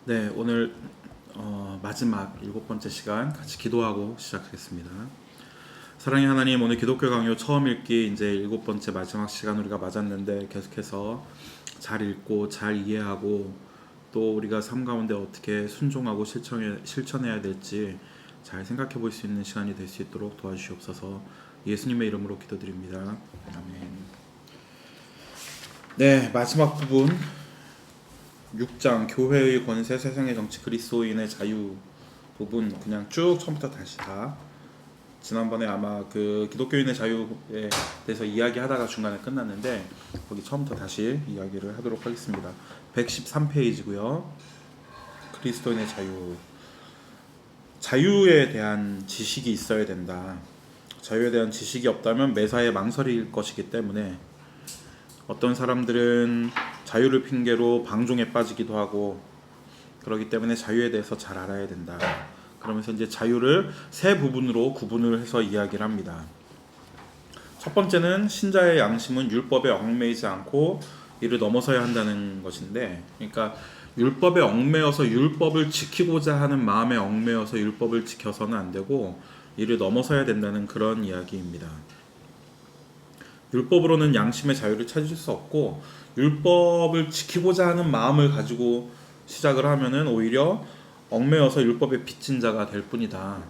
네, 오늘 마지막 7번째 시간 같이 기도하고 시작하겠습니다. 사랑의 하나님, 오늘 기독교 강요 처음 읽기 이제 7번째 마지막 시간 우리가 맞았는데 계속해서 잘 읽고 잘 이해하고 또 우리가 삶 가운데 어떻게 순종하고 실천해야 될지 잘 생각해 볼 수 있는 시간이 될 수 있도록 도와주시옵소서. 예수님의 이름으로 기도드립니다. 아멘. 네, 마지막 부분 6장 교회의 권세, 세상의 정치, 그리스도인의 자유 부분 그냥 쭉 처음부터 다시 다 지난번에 아마 그 기독교인의 자유에 대해서 이야기하다가 중간에 끝났는데 거기 처음부터 다시 이야기를 하도록 하겠습니다. 113페이지고요. 그리스도인의 자유. 자유에 대한 지식이 있어야 된다. 자유에 대한 지식이 없다면 매사에 망설일 것이기 때문에 어떤 사람들은 자유를 핑계로 방종에 빠지기도 하고 그렇기 때문에 자유에 대해서 잘 알아야 된다. 그러면서 이제 자유를 세 부분으로 구분을 해서 이야기를 합니다. 첫 번째는 신자의 양심은 율법에 얽매이지 않고 이를 넘어서야 한다는 것인데, 그러니까 율법에 얽매여서 율법을 지키고자 하는 마음에 얽매여서 율법을 지켜서는 안 되고 이를 넘어서야 된다는 그런 이야기입니다. 율법으로는 양심의 자유를 찾을 수 없고 율법을 지키고자 하는 마음을 가지고 시작을 하면은 오히려 얽매여서 율법에 빚진 자가 될 뿐이다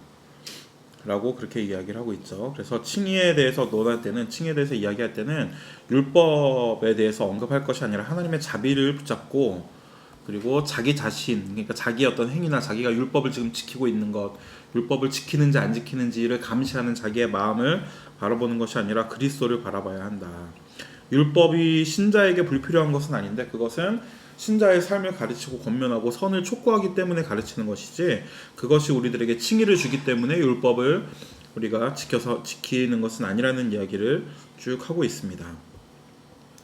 라고 그렇게 이야기를 하고 있죠. 그래서 칭의에 대해서 논할 때는, 칭의에 대해서 이야기할 때는 율법에 대해서 언급할 것이 아니라 하나님의 자비를 붙잡고 그리고 자기 자신, 그러니까 자기의 어떤 행위나 자기가 율법을 지금 지키고 있는 것, 율법을 지키는지 안 지키는지를 감시하는 자기의 마음을 바라보는 것이 아니라 그리스도를 바라봐야 한다. 율법이 신자에게 불필요한 것은 아닌데 그것은 신자의 삶을 가르치고 권면하고 선을 촉구하기 때문에 가르치는 것이지 그것이 우리들에게 칭의를 주기 때문에 율법을 우리가 지키는 것은 아니라는 이야기를 쭉 하고 있습니다.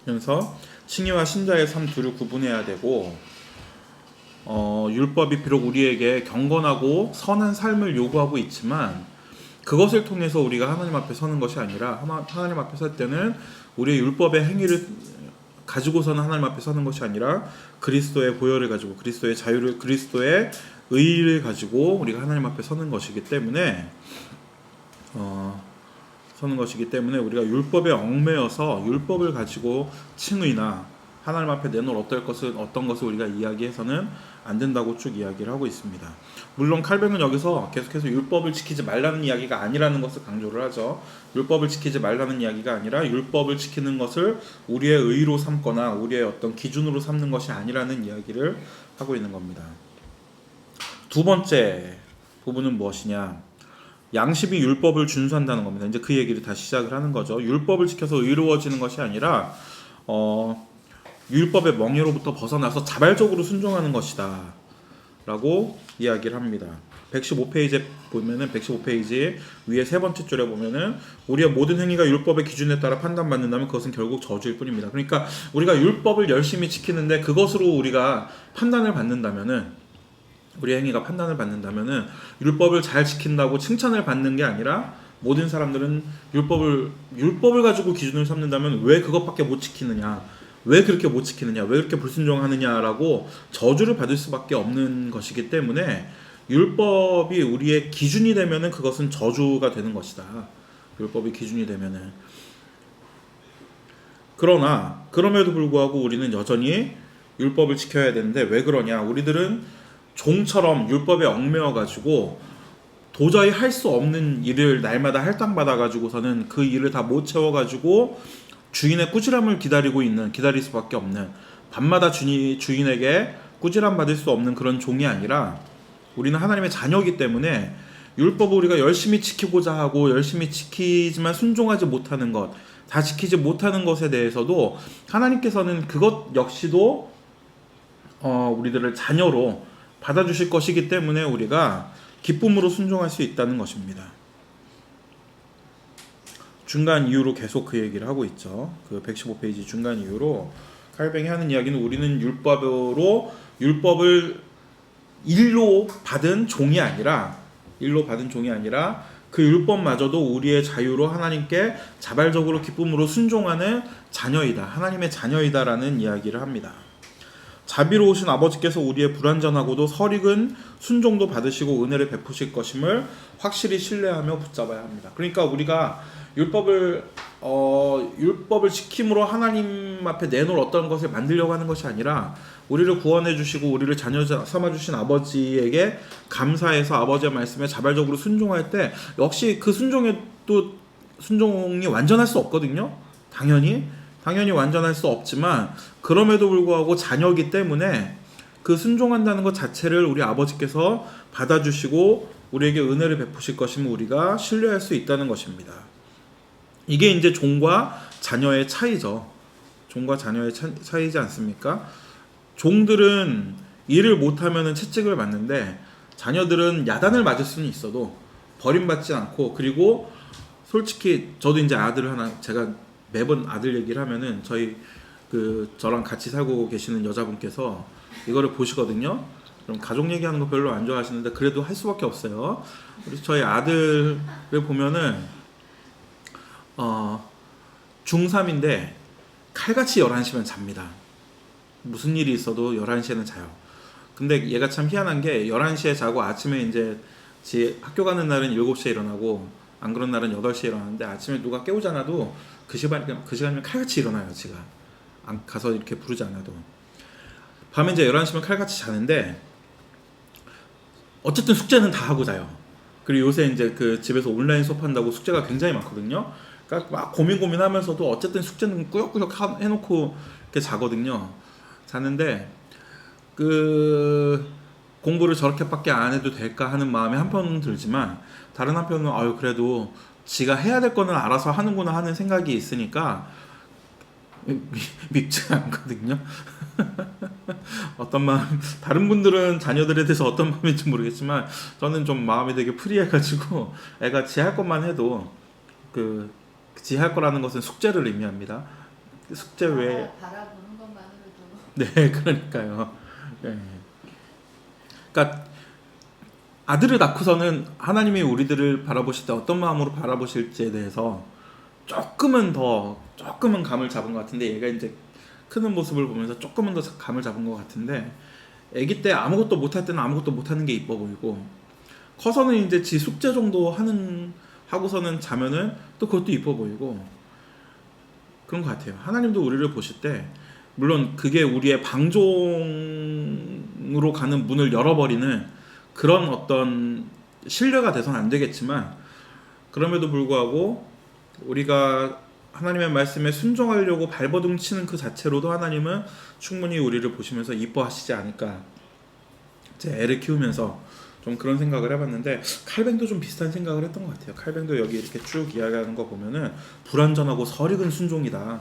그래서 칭의와 신자의 삶 둘을 구분해야 되고 율법이 비록 우리에게 경건하고 선한 삶을 요구하고 있지만 그것을 통해서 우리가 하나님 앞에 서는 것이 아니라 하나님 앞에 설 때는 우리의 율법의 행위를 가지고서는 하나님 앞에 서는 것이 아니라 그리스도의 보혈을 가지고 그리스도의 자유를, 그리스도의 의를 가지고 우리가 하나님 앞에 서는 것이기 때문에 우리가 율법에 얽매여서 율법을 가지고 칭의나 하나님 앞에 내놓을 어떤 것을 우리가 이야기해서는 안 된다고 쭉 이야기를 하고 있습니다. 물론 칼뱅은 여기서 계속해서 율법을 지키지 말라는 이야기가 아니라는 것을 강조를 하죠. 율법을 지키지 말라는 이야기가 아니라 율법을 지키는 것을 우리의 의로 삼거나 우리의 어떤 기준으로 삼는 것이 아니라는 이야기를 하고 있는 겁니다. 두 번째 부분은 무엇이냐? 양심이 율법을 준수한다는 겁니다. 이제 그 얘기를 다시 시작을 하는 거죠. 율법을 지켜서 의로워지는 것이 아니라 율법의 멍에로부터 벗어나서 자발적으로 순종하는 것이다 라고 이야기를 합니다. 115페이지에 보면은 115페이지 위에 세 번째 줄에 보면은 우리의 모든 행위가 율법의 기준에 따라 판단받는다면 그것은 결국 저주일 뿐입니다. 그러니까 우리가 율법을 열심히 지키는데 그것으로 우리가 판단을 받는다면은, 우리의 행위가 판단을 받는다면은 율법을 잘 지킨다고 칭찬을 받는 게 아니라 모든 사람들은 율법을 가지고 기준을 삼는다면 왜 그것밖에 못 지키느냐, 왜 그렇게 못 지키느냐, 왜 그렇게 불순종하느냐라고 저주를 받을 수밖에 없는 것이기 때문에 율법이 우리의 기준이 되면은 그것은 저주가 되는 것이다. 율법이 기준이 되면은. 그러나 그럼에도 불구하고 우리는 여전히 율법을 지켜야 되는데 왜 그러냐? 우리들은 종처럼 율법에 얽매여 가지고 도저히 할 수 없는 일을 날마다 할당받아 가지고서는 그 일을 다 못 채워 가지고 주인의 꾸지람을 기다릴 수밖에 없는, 밤마다 주인에게 꾸지람 받을 수 없는 그런 종이 아니라 우리는 하나님의 자녀이기 때문에 율법을 우리가 열심히 지키고자 하고 열심히 지키지만 순종하지 못하는 것, 다 지키지 못하는 것에 대해서도 하나님께서는 그것 역시도 우리들을 자녀로 받아주실 것이기 때문에 우리가 기쁨으로 순종할 수 있다는 것입니다. 중간 이유로 계속 그 얘기를 하고 있죠. 그 115페이지 중간 이유로 칼뱅이 하는 이야기는 우리는 율법을 일로 받은 종이 아니라 그 율법마저도 우리의 자유로 하나님께 자발적으로 기쁨으로 순종하는 자녀이다. 하나님의 자녀이다라는 이야기를 합니다. 자비로우신 아버지께서 우리의 불완전하고도 설익은 순종도 받으시고 은혜를 베푸실 것임을 확실히 신뢰하며 붙잡아야 합니다. 그러니까 우리가 율법을 지킴으로 하나님 앞에 내놓을 어떤 것을 만들려고 하는 것이 아니라 우리를 구원해 주시고 우리를 자녀 삼아 주신 아버지에게 감사해서 아버지의 말씀에 자발적으로 순종할 때 역시 그 순종이 완전할 수 없거든요. 당연히 완전할 수 없지만 그럼에도 불구하고 자녀이기 때문에 그 순종한다는 것 자체를 우리 아버지께서 받아주시고 우리에게 은혜를 베푸실 것임을 우리가 신뢰할 수 있다는 것입니다. 이게 이제 종과 자녀의 차이죠. 종과 자녀의 차이지 않습니까? 종들은 일을 못하면 채찍을 맞는데 자녀들은 야단을 맞을 수는 있어도 버림받지 않고, 그리고 솔직히 저도 이제 아들을 하나, 제가 매번 아들 얘기를 하면은 저랑 같이 살고 계시는 여자분께서 이거를 보시거든요. 그럼 가족 얘기하는 거 별로 안 좋아하시는데 그래도 할 수밖에 없어요. 그래서 저희 아들을 보면은 중3인데 칼같이 11시면 잡니다. 무슨 일이 있어도 11시에는 자요. 근데 얘가 참 희한한 게 11시에 자고 아침에 이제 학교 가는 날은 7시에 일어나고 안 그런 날은 8시에 일어나는데 아침에 누가 깨우지 않아도 그 시간이면 칼같이 일어나요. 지가 안 가서 이렇게 부르지 않아도. 밤에 이제 11시면 칼같이 자는데 어쨌든 숙제는 다 하고 자요. 그리고 요새 이제 그 집에서 온라인 수업한다고 숙제가 굉장히 많거든요. 그러니까 막 고민하면서도 어쨌든 숙제는 꾸역꾸역 해놓고 이렇게 자거든요. 자는데 그 공부를 저렇게밖에 안 해도 될까 하는 마음이 한편은 들지만 다른 한편은 그래도 지가 해야 될 거는 알아서 하는구나 하는 생각이 있으니까 밉지 않거든요. 어떤 마음, 다른 분들은 자녀들에 대해서 어떤 마음인지 모르겠지만 저는 좀 마음이 되게 프리해가지고 애가 지 할 것만 해도 지 할 거라는 것은 숙제를 의미합니다. 숙제 외에 바라보는 것만으로도. 네, 그러니까요. 네. 그러니까 아들을 낳고서는 하나님이 우리들을 바라보실 때 어떤 마음으로 바라보실지에 대해서 조금은 감을 잡은 것 같은데, 얘가 이제 크는 모습을 보면서 조금은 더 감을 잡은 것 같은데, 아기 때 아무것도 못할 때는 아무것도 못하는 게 이뻐 보이고, 커서는 이제 지 숙제 정도 하고서는 자면은 또 그것도 이뻐 보이고 그런 것 같아요. 하나님도 우리를 보실 때 물론 그게 우리의 방종으로 가는 문을 열어버리는 그런 어떤 신뢰가 돼서는 안 되겠지만, 그럼에도 불구하고 우리가 하나님의 말씀에 순종하려고 발버둥 치는 그 자체로도 하나님은 충분히 우리를 보시면서 이뻐하시지 않을까. 제 애를 키우면서 좀 그런 생각을 해봤는데, 칼뱅도 좀 비슷한 생각을 했던 것 같아요. 칼뱅도 여기 이렇게 쭉 이야기하는 거 보면은 불완전하고 설익은 순종이다.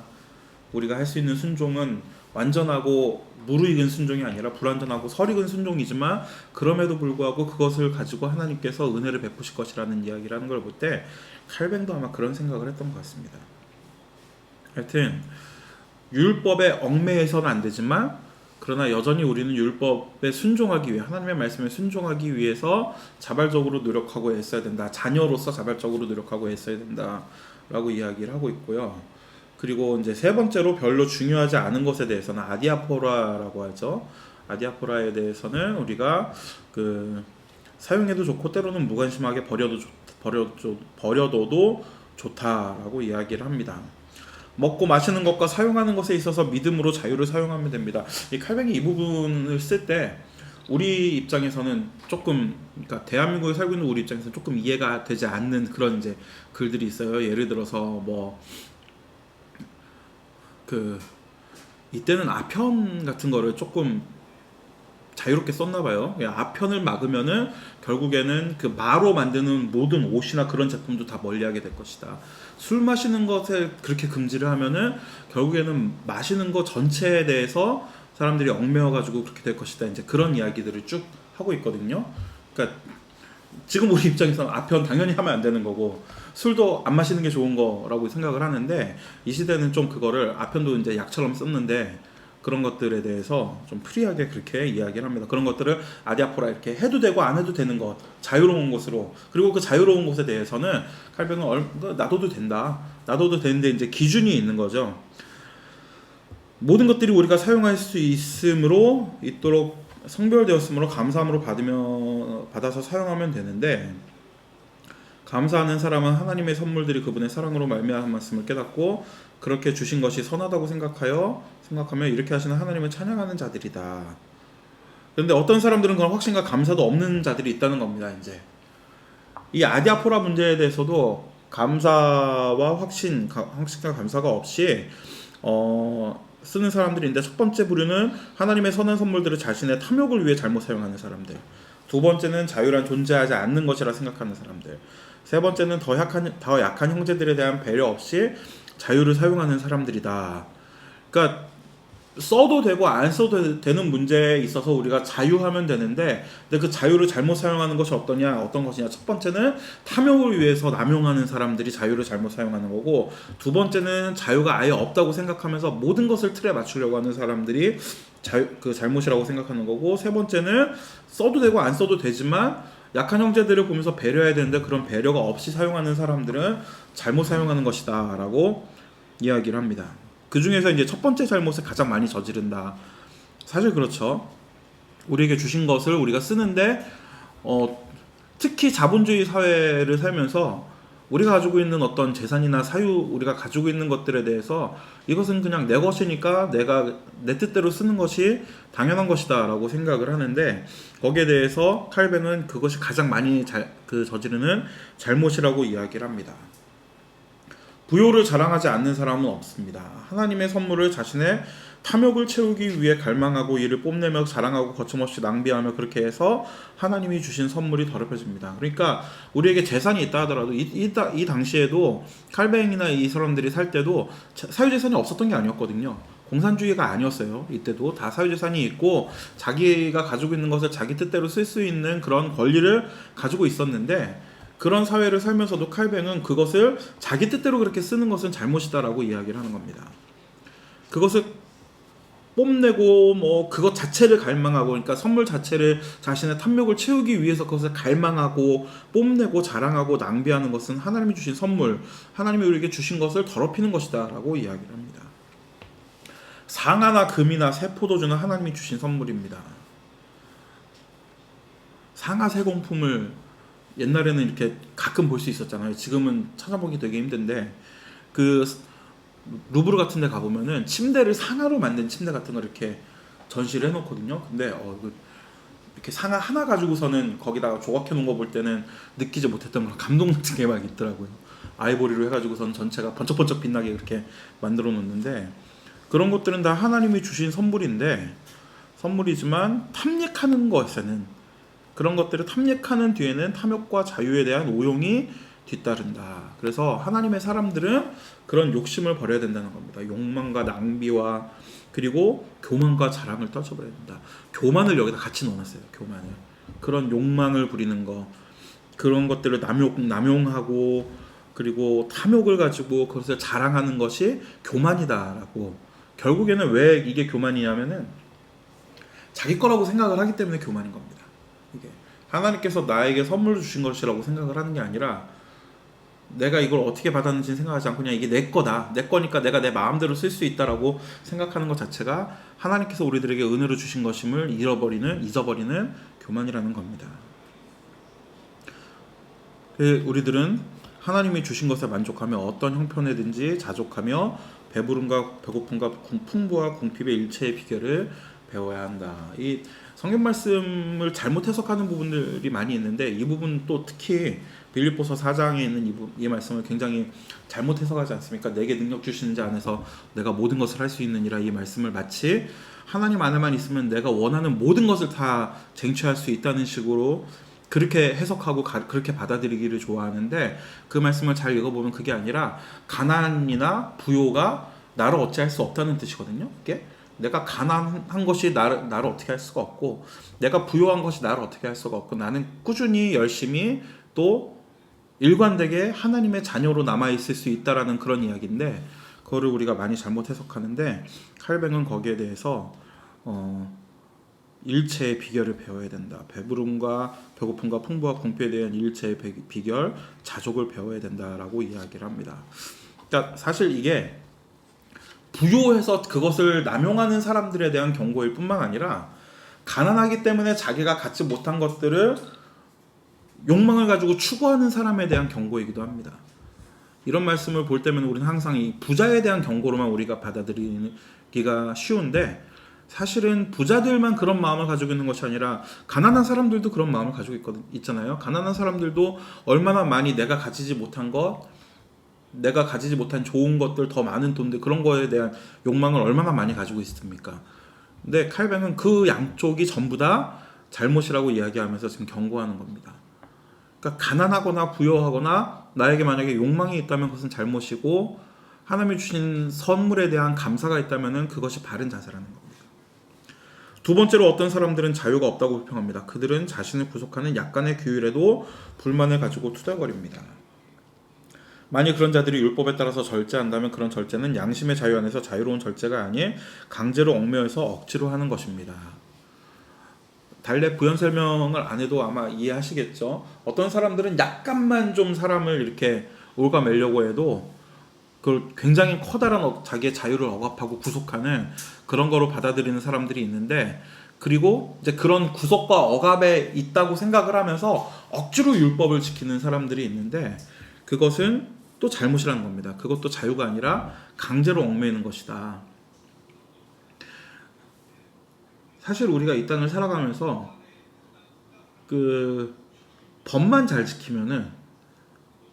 우리가 할 수 있는 순종은 완전하고 무르익은 순종이 아니라 불완전하고 설익은 순종이지만 그럼에도 불구하고 그것을 가지고 하나님께서 은혜를 베푸실 것이라는 이야기라는 걸 볼 때 칼뱅도 아마 그런 생각을 했던 것 같습니다. 하여튼 율법에 얽매여서는 안 되지만 그러나 여전히 우리는 율법에 순종하기 위해, 하나님의 말씀에 순종하기 위해서 자발적으로 노력하고 애써야 된다. 자녀로서 자발적으로 노력하고 애써야 된다라고 이야기를 하고 있고요. 그리고 이제 세 번째로 별로 중요하지 않은 것에 대해서는 아디아포라라고 하죠. 아디아포라에 대해서는 우리가 사용해도 좋고 때로는 무관심하게 버려둬도 좋다라고 이야기를 합니다. 먹고 마시는 것과 사용하는 것에 있어서 믿음으로 자유를 사용하면 됩니다. 이 칼뱅이 이 부분을 쓸 때 우리 입장에서는 조금, 그러니까 대한민국에 살고 있는 우리 입장에서는 조금 이해가 되지 않는 그런 이제 글들이 있어요. 예를 들어서 이때는 아편 같은 거를 조금 자유롭게 썼나 봐요. 아편을 막으면은 결국에는 그 마로 만드는 모든 옷이나 그런 제품도 다 멀리하게 될 것이다. 술 마시는 것을 그렇게 금지를 하면은 결국에는 마시는 것 전체에 대해서 사람들이 얽매여가지고 그렇게 될 것이다. 이제 그런 이야기들을 쭉 하고 있거든요. 그러니까 지금 우리 입장에서는 아편 당연히 하면 안 되는 거고 술도 안 마시는 게 좋은 거라고 생각을 하는데, 이 시대는 좀 그거를 아편도 이제 약처럼 썼는데 그런 것들에 대해서 좀 프리하게 그렇게 이야기를 합니다. 그런 것들을 아디아포라 이렇게 해도 되고 안 해도 되는 것, 자유로운 것으로, 그리고 그 자유로운 것에 대해서는 칼뱅은 놔둬도 된다. 놔둬도 되는데 이제 기준이 있는 거죠. 모든 것들이 우리가 사용할 수 있으므로 있도록 성별되었으므로 감사함으로 받아서 사용하면 되는데, 감사하는 사람은 하나님의 선물들이 그분의 사랑으로 말미암았음을 깨닫고 그렇게 주신 것이 선하다고 생각하며 이렇게 하시는 하나님을 찬양하는 자들이다. 그런데 어떤 사람들은 그런 확신과 감사도 없는 자들이 있다는 겁니다. 이제 이 아디아포라 문제에 대해서도 감사와 확신과 감사가 없이 쓰는 사람들인데, 첫 번째 부류는 하나님의 선한 선물들을 자신의 탐욕을 위해 잘못 사용하는 사람들, 두 번째는 자유란 존재하지 않는 것이라 생각하는 사람들, 세 번째는 더 약한 형제들에 대한 배려 없이 자유를 사용하는 사람들이다. 그러니까 써도 되고 안 써도 되는 문제에 있어서 우리가 자유하면 되는데, 근데 그 자유를 잘못 사용하는 것이 어떤 것이냐. 첫 번째는 탐욕을 위해서 남용하는 사람들이 자유를 잘못 사용하는 거고, 두 번째는 자유가 아예 없다고 생각하면서 모든 것을 틀에 맞추려고 하는 사람들이 잘못이라고 생각하는 거고, 세 번째는 써도 되고 안 써도 되지만 약한 형제들을 보면서 배려해야 되는데 그런 배려가 없이 사용하는 사람들은 잘못 사용하는 것이다 라고 이야기를 합니다. 그 중에서 이제 첫 번째 잘못을 가장 많이 저지른다. 사실 그렇죠. 우리에게 주신 것을 우리가 쓰는데 특히 자본주의 사회를 살면서 우리가 가지고 있는 어떤 재산이나 우리가 가지고 있는 것들에 대해서 이것은 그냥 내 것이니까 내가 내 뜻대로 쓰는 것이 당연한 것이다 라고 생각을 하는데, 거기에 대해서 칼뱅은 그것이 가장 많이 저지르는 잘못이라고 이야기를 합니다. 부요를 자랑하지 않는 사람은 없습니다. 하나님의 선물을 자신의 탐욕을 채우기 위해 갈망하고 이를 뽐내며 자랑하고 거침없이 낭비하며 그렇게 해서 하나님이 주신 선물이 더럽혀집니다. 그러니까 우리에게 재산이 있다 하더라도 이 당시에도 칼뱅이나 이 사람들이 살 때도 사유재산이 없었던 게 아니었거든요. 공산주의가 아니었어요. 이때도 다 사유재산이 있고 자기가 가지고 있는 것을 자기 뜻대로 쓸 수 있는 그런 권리를 가지고 있었는데, 그런 사회를 살면서도 칼뱅은 그것을 자기 뜻대로 그렇게 쓰는 것은 잘못이다라고 이야기를 하는 겁니다. 그것을 뽐내고 그것 자체를 갈망하고, 그러니까 선물 자체를 자신의 탐욕을 채우기 위해서 그것을 갈망하고 뽐내고 자랑하고 낭비하는 것은 하나님이 주신 선물, 하나님이 우리에게 주신 것을 더럽히는 것이다라고 이야기를 합니다. 상아나 금이나 새 포도주는 하나님이 주신 선물입니다. 상아 세공품을 옛날에는 이렇게 가끔 볼 수 있었잖아요. 지금은 찾아보기 되게 힘든데, 그 루브르 같은 데 가보면은 침대를 상아로 만든 침대 같은 거 이렇게 전시를 해놓거든요. 근데 이렇게 상아 하나 가지고서는 거기다가 조각해 놓은 거 볼 때는 느끼지 못했던 그런 감동 같은 게 막 있더라고요. 아이보리로 해가지고선 전체가 번쩍번쩍 빛나게 그렇게 만들어 놓는데, 그런 것들은 다 하나님이 주신 선물이지만 탐닉하는 것에는, 그런 것들을 탐닉하는 뒤에는 탐욕과 자유에 대한 오용이 뒤따른다. 그래서 하나님의 사람들은 그런 욕심을 버려야 된다는 겁니다. 욕망과 낭비와 그리고 교만과 자랑을 떨쳐버려야 된다. 교만을 여기다 같이 넣어놨어요. 교만을. 그런 욕망을 부리는 거, 그런 것들을 남용하고 그리고 탐욕을 가지고 그것을 자랑하는 것이 교만이다라고. 결국에는 왜 이게 교만이냐면은 자기 거라고 생각을 하기 때문에 교만인 겁니다. 이게 하나님께서 나에게 선물을 주신 것이라고 생각을 하는 게 아니라, 내가 이걸 어떻게 받았는지 생각하지 않고 그냥 이게 내 거다, 내 거니까 내가 내 마음대로 쓸 수 있다라고 생각하는 것 자체가 하나님께서 우리들에게 은혜로 주신 것임을 잊어버리는 교만이라는 겁니다. 우리들은 하나님이 주신 것에 만족하며 어떤 형편에든지 자족하며 배부름과 배고픔과 풍부와 궁핍의 일체의 비결을 배워야 한다. 이 성경 말씀을 잘못 해석하는 부분들이 많이 있는데, 이 부분 또 특히 빌립보서 4장에 있는 이 말씀을 굉장히 잘못 해석하지 않습니까? 내게 능력 주시는 자 안에서 내가 모든 것을 할 수 있느니라. 이 말씀을 마치 하나님 안에만 있으면 내가 원하는 모든 것을 다 쟁취할 수 있다는 식으로 그렇게 해석하고 그렇게 받아들이기를 좋아하는데, 그 말씀을 잘 읽어보면 그게 아니라 가난이나 부요가 나를 어찌할 수 없다는 뜻이거든요. 이게 내가 가난한 것이 나를 어떻게 할 수가 없고, 내가 부요한 것이 나를 어떻게 할 수가 없고, 나는 꾸준히 열심히 또 일관되게 하나님의 자녀로 남아있을 수 있다라는 그런 이야기인데, 그거를 우리가 많이 잘못 해석하는데, 칼뱅은 거기에 대해서 일체의 비결을 배워야 된다. 배부름과 배고픔과 풍부와 궁핍에 대한 일체의 비결, 자족을 배워야 된다라고 이야기를 합니다. 그러니까 사실 이게 부요해서 그것을 남용하는 사람들에 대한 경고일 뿐만 아니라 가난하기 때문에 자기가 갖지 못한 것들을 욕망을 가지고 추구하는 사람에 대한 경고이기도 합니다. 이런 말씀을 볼 때면 우리는 항상 이 부자에 대한 경고로만 우리가 받아들이기가 쉬운데, 사실은 부자들만 그런 마음을 가지고 있는 것이 아니라 가난한 사람들도 그런 마음을 가지고 있잖아요. 가난한 사람들도 얼마나 많이 내가 가지지 못한 것, 내가 가지지 못한 좋은 것들, 더 많은 돈들, 그런 거에 대한 욕망을 얼마나 많이 가지고 있습니까? 근데 칼뱅은 그 양쪽이 전부 다 잘못이라고 이야기하면서 지금 경고하는 겁니다. 그러니까 가난하거나 부여하거나 나에게 만약에 욕망이 있다면 그것은 잘못이고, 하나님이 주신 선물에 대한 감사가 있다면 그것이 바른 자세라는 겁니다. 두 번째로, 어떤 사람들은 자유가 없다고 비평합니다. 그들은 자신을 구속하는 약간의 규율에도 불만을 가지고 투덜거립니다. 만일 그런 자들이 율법에 따라서 절제한다면 그런 절제는 양심의 자유 안에서 자유로운 절제가 아닌 강제로 얽매여서 억지로 하는 것입니다. 달래 부연 설명을 안 해도 아마 이해하시겠죠. 어떤 사람들은 약간만 좀 사람을 이렇게 올가매려고 해도 그걸 굉장히 커다란 자기의 자유를 억압하고 구속하는 그런 거로 받아들이는 사람들이 있는데, 그리고 이제 그런 구속과 억압에 있다고 생각을 하면서 억지로 율법을 지키는 사람들이 있는데, 그것은 또 잘못이라는 겁니다. 그것도 자유가 아니라 강제로 얽매이는 것이다. 사실 우리가 이 땅을 살아가면서 그 법만 잘 지키면은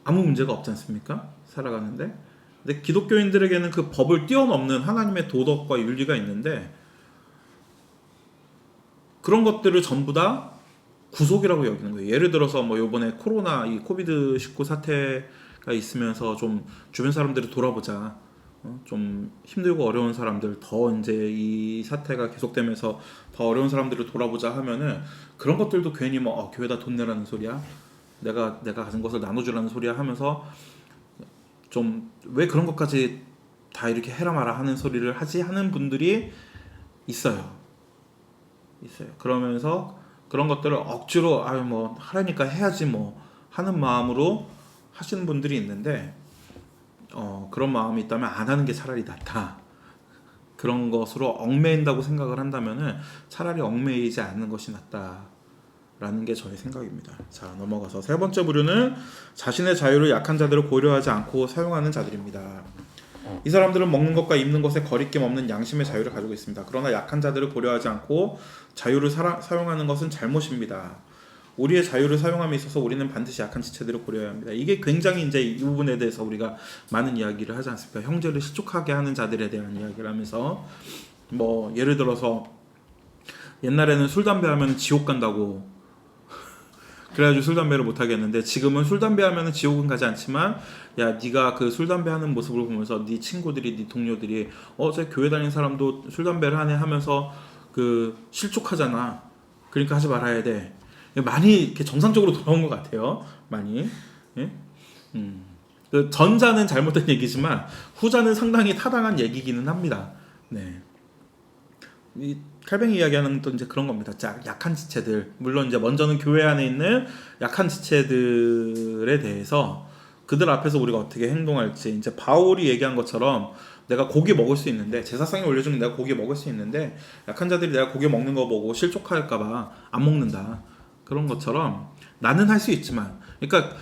아무 문제가 없지 않습니까? 살아가는데. 근데 기독교인들에게는 그 법을 뛰어넘는 하나님의 도덕과 윤리가 있는데, 그런 것들을 전부 다 구속이라고 여기는 거예요. 예를 들어서 뭐 요번에 코로나 이 코비드19 사태가 있으면서 좀 주변 사람들을 돌아보자. 좀 힘들고 어려운 사람들, 더 이제 이 사태가 계속되면서 더 어려운 사람들을 돌아보자 하면은 그런 것들도 괜히 뭐 교회다 돈 내라는 소리야, 내가 가진 것을 나눠주라는 소리야 하면서 좀 왜 그런 것까지 다 이렇게 해라 마라 하는 소리를 하는 분들이 있어요. 그러면서 그런 것들을 억지로 뭐 하라니까 해야지 뭐 하는 마음으로 하시는 분들이 있는데, 그런 마음이 있다면 안 하는 게 차라리 낫다. 그런 것으로 얽매인다고 생각을 한다면은 차라리 얽매이지 않는 것이 낫다라는 게 저의 생각입니다. 자, 넘어가서 세 번째 부류는 자신의 자유를 약한 자들을 고려하지 않고 사용하는 자들입니다. 이 사람들은 먹는 것과 입는 것에 거리낌 없는 양심의 자유를 가지고 있습니다. 그러나 약한 자들을 고려하지 않고 자유를 사용하는 것은 잘못입니다. 우리의 자유를 사용함에 있어서 우리는 반드시 약한 지체들을 고려해야 합니다. 이게 굉장히 이제 이 부분에 대해서 우리가 많은 이야기를 하지 않습니까? 형제를 실족하게 하는 자들에 대한 이야기를 하면서, 뭐 예를 들어서 옛날에는 술 담배 하면 지옥 간다고 그래가지고 술 담배를 못 하겠는데, 지금은 술 담배 하면은 지옥은 가지 않지만, 야 네가 그 술 담배 하는 모습을 보면서 네 친구들이, 네 동료들이 저 교회 다니는 사람도 술 담배를 하네 하면서 그 실족하잖아. 그러니까 하지 말아야 돼. 많이 이렇게 정상적으로 돌아온 것 같아요. 많이. 예? 그 전자는 잘못된 얘기지만 후자는 상당히 타당한 얘기기는 합니다. 네. 이 칼뱅이 이야기하는 또 이제 그런 겁니다. 자, 약한 지체들, 물론 이제 먼저는 교회 안에 있는 약한 지체들에 대해서 그들 앞에서 우리가 어떻게 행동할지, 이제 바울이 얘기한 것처럼 내가 고기 먹을 수 있는데, 제사상에 올려주는 내가 고기 먹을 수 있는데 약한 자들이 내가 고기 먹는 거 보고 실족할까봐 안 먹는다. 그런 것처럼 나는 할 수 있지만, 그러니까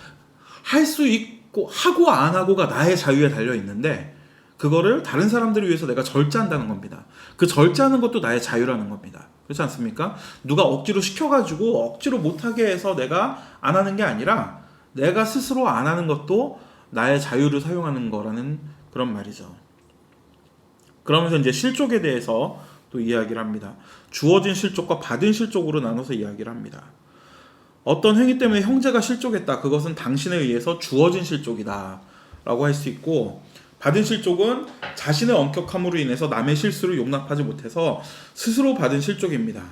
할 수 있고 하고 안 하고가 나의 자유에 달려 있는데, 그거를 다른 사람들을 위해서 내가 절제한다는 겁니다. 그 절제하는 것도 나의 자유라는 겁니다. 그렇지 않습니까? 누가 억지로 시켜가지고 억지로 못하게 해서 내가 안 하는 게 아니라 내가 스스로 안 하는 것도 나의 자유를 사용하는 거라는 그런 말이죠. 그러면서 이제 실족에 대해서 또 이야기를 합니다. 주어진 실족과 받은 실족으로 나눠서 이야기를 합니다. 어떤 행위 때문에 형제가 실족했다. 그것은 당신에 의해서 주어진 실족이다 라고 할 수 있고, 받은 실족은 자신의 엄격함으로 인해서 남의 실수를 용납하지 못해서 스스로 받은 실족입니다.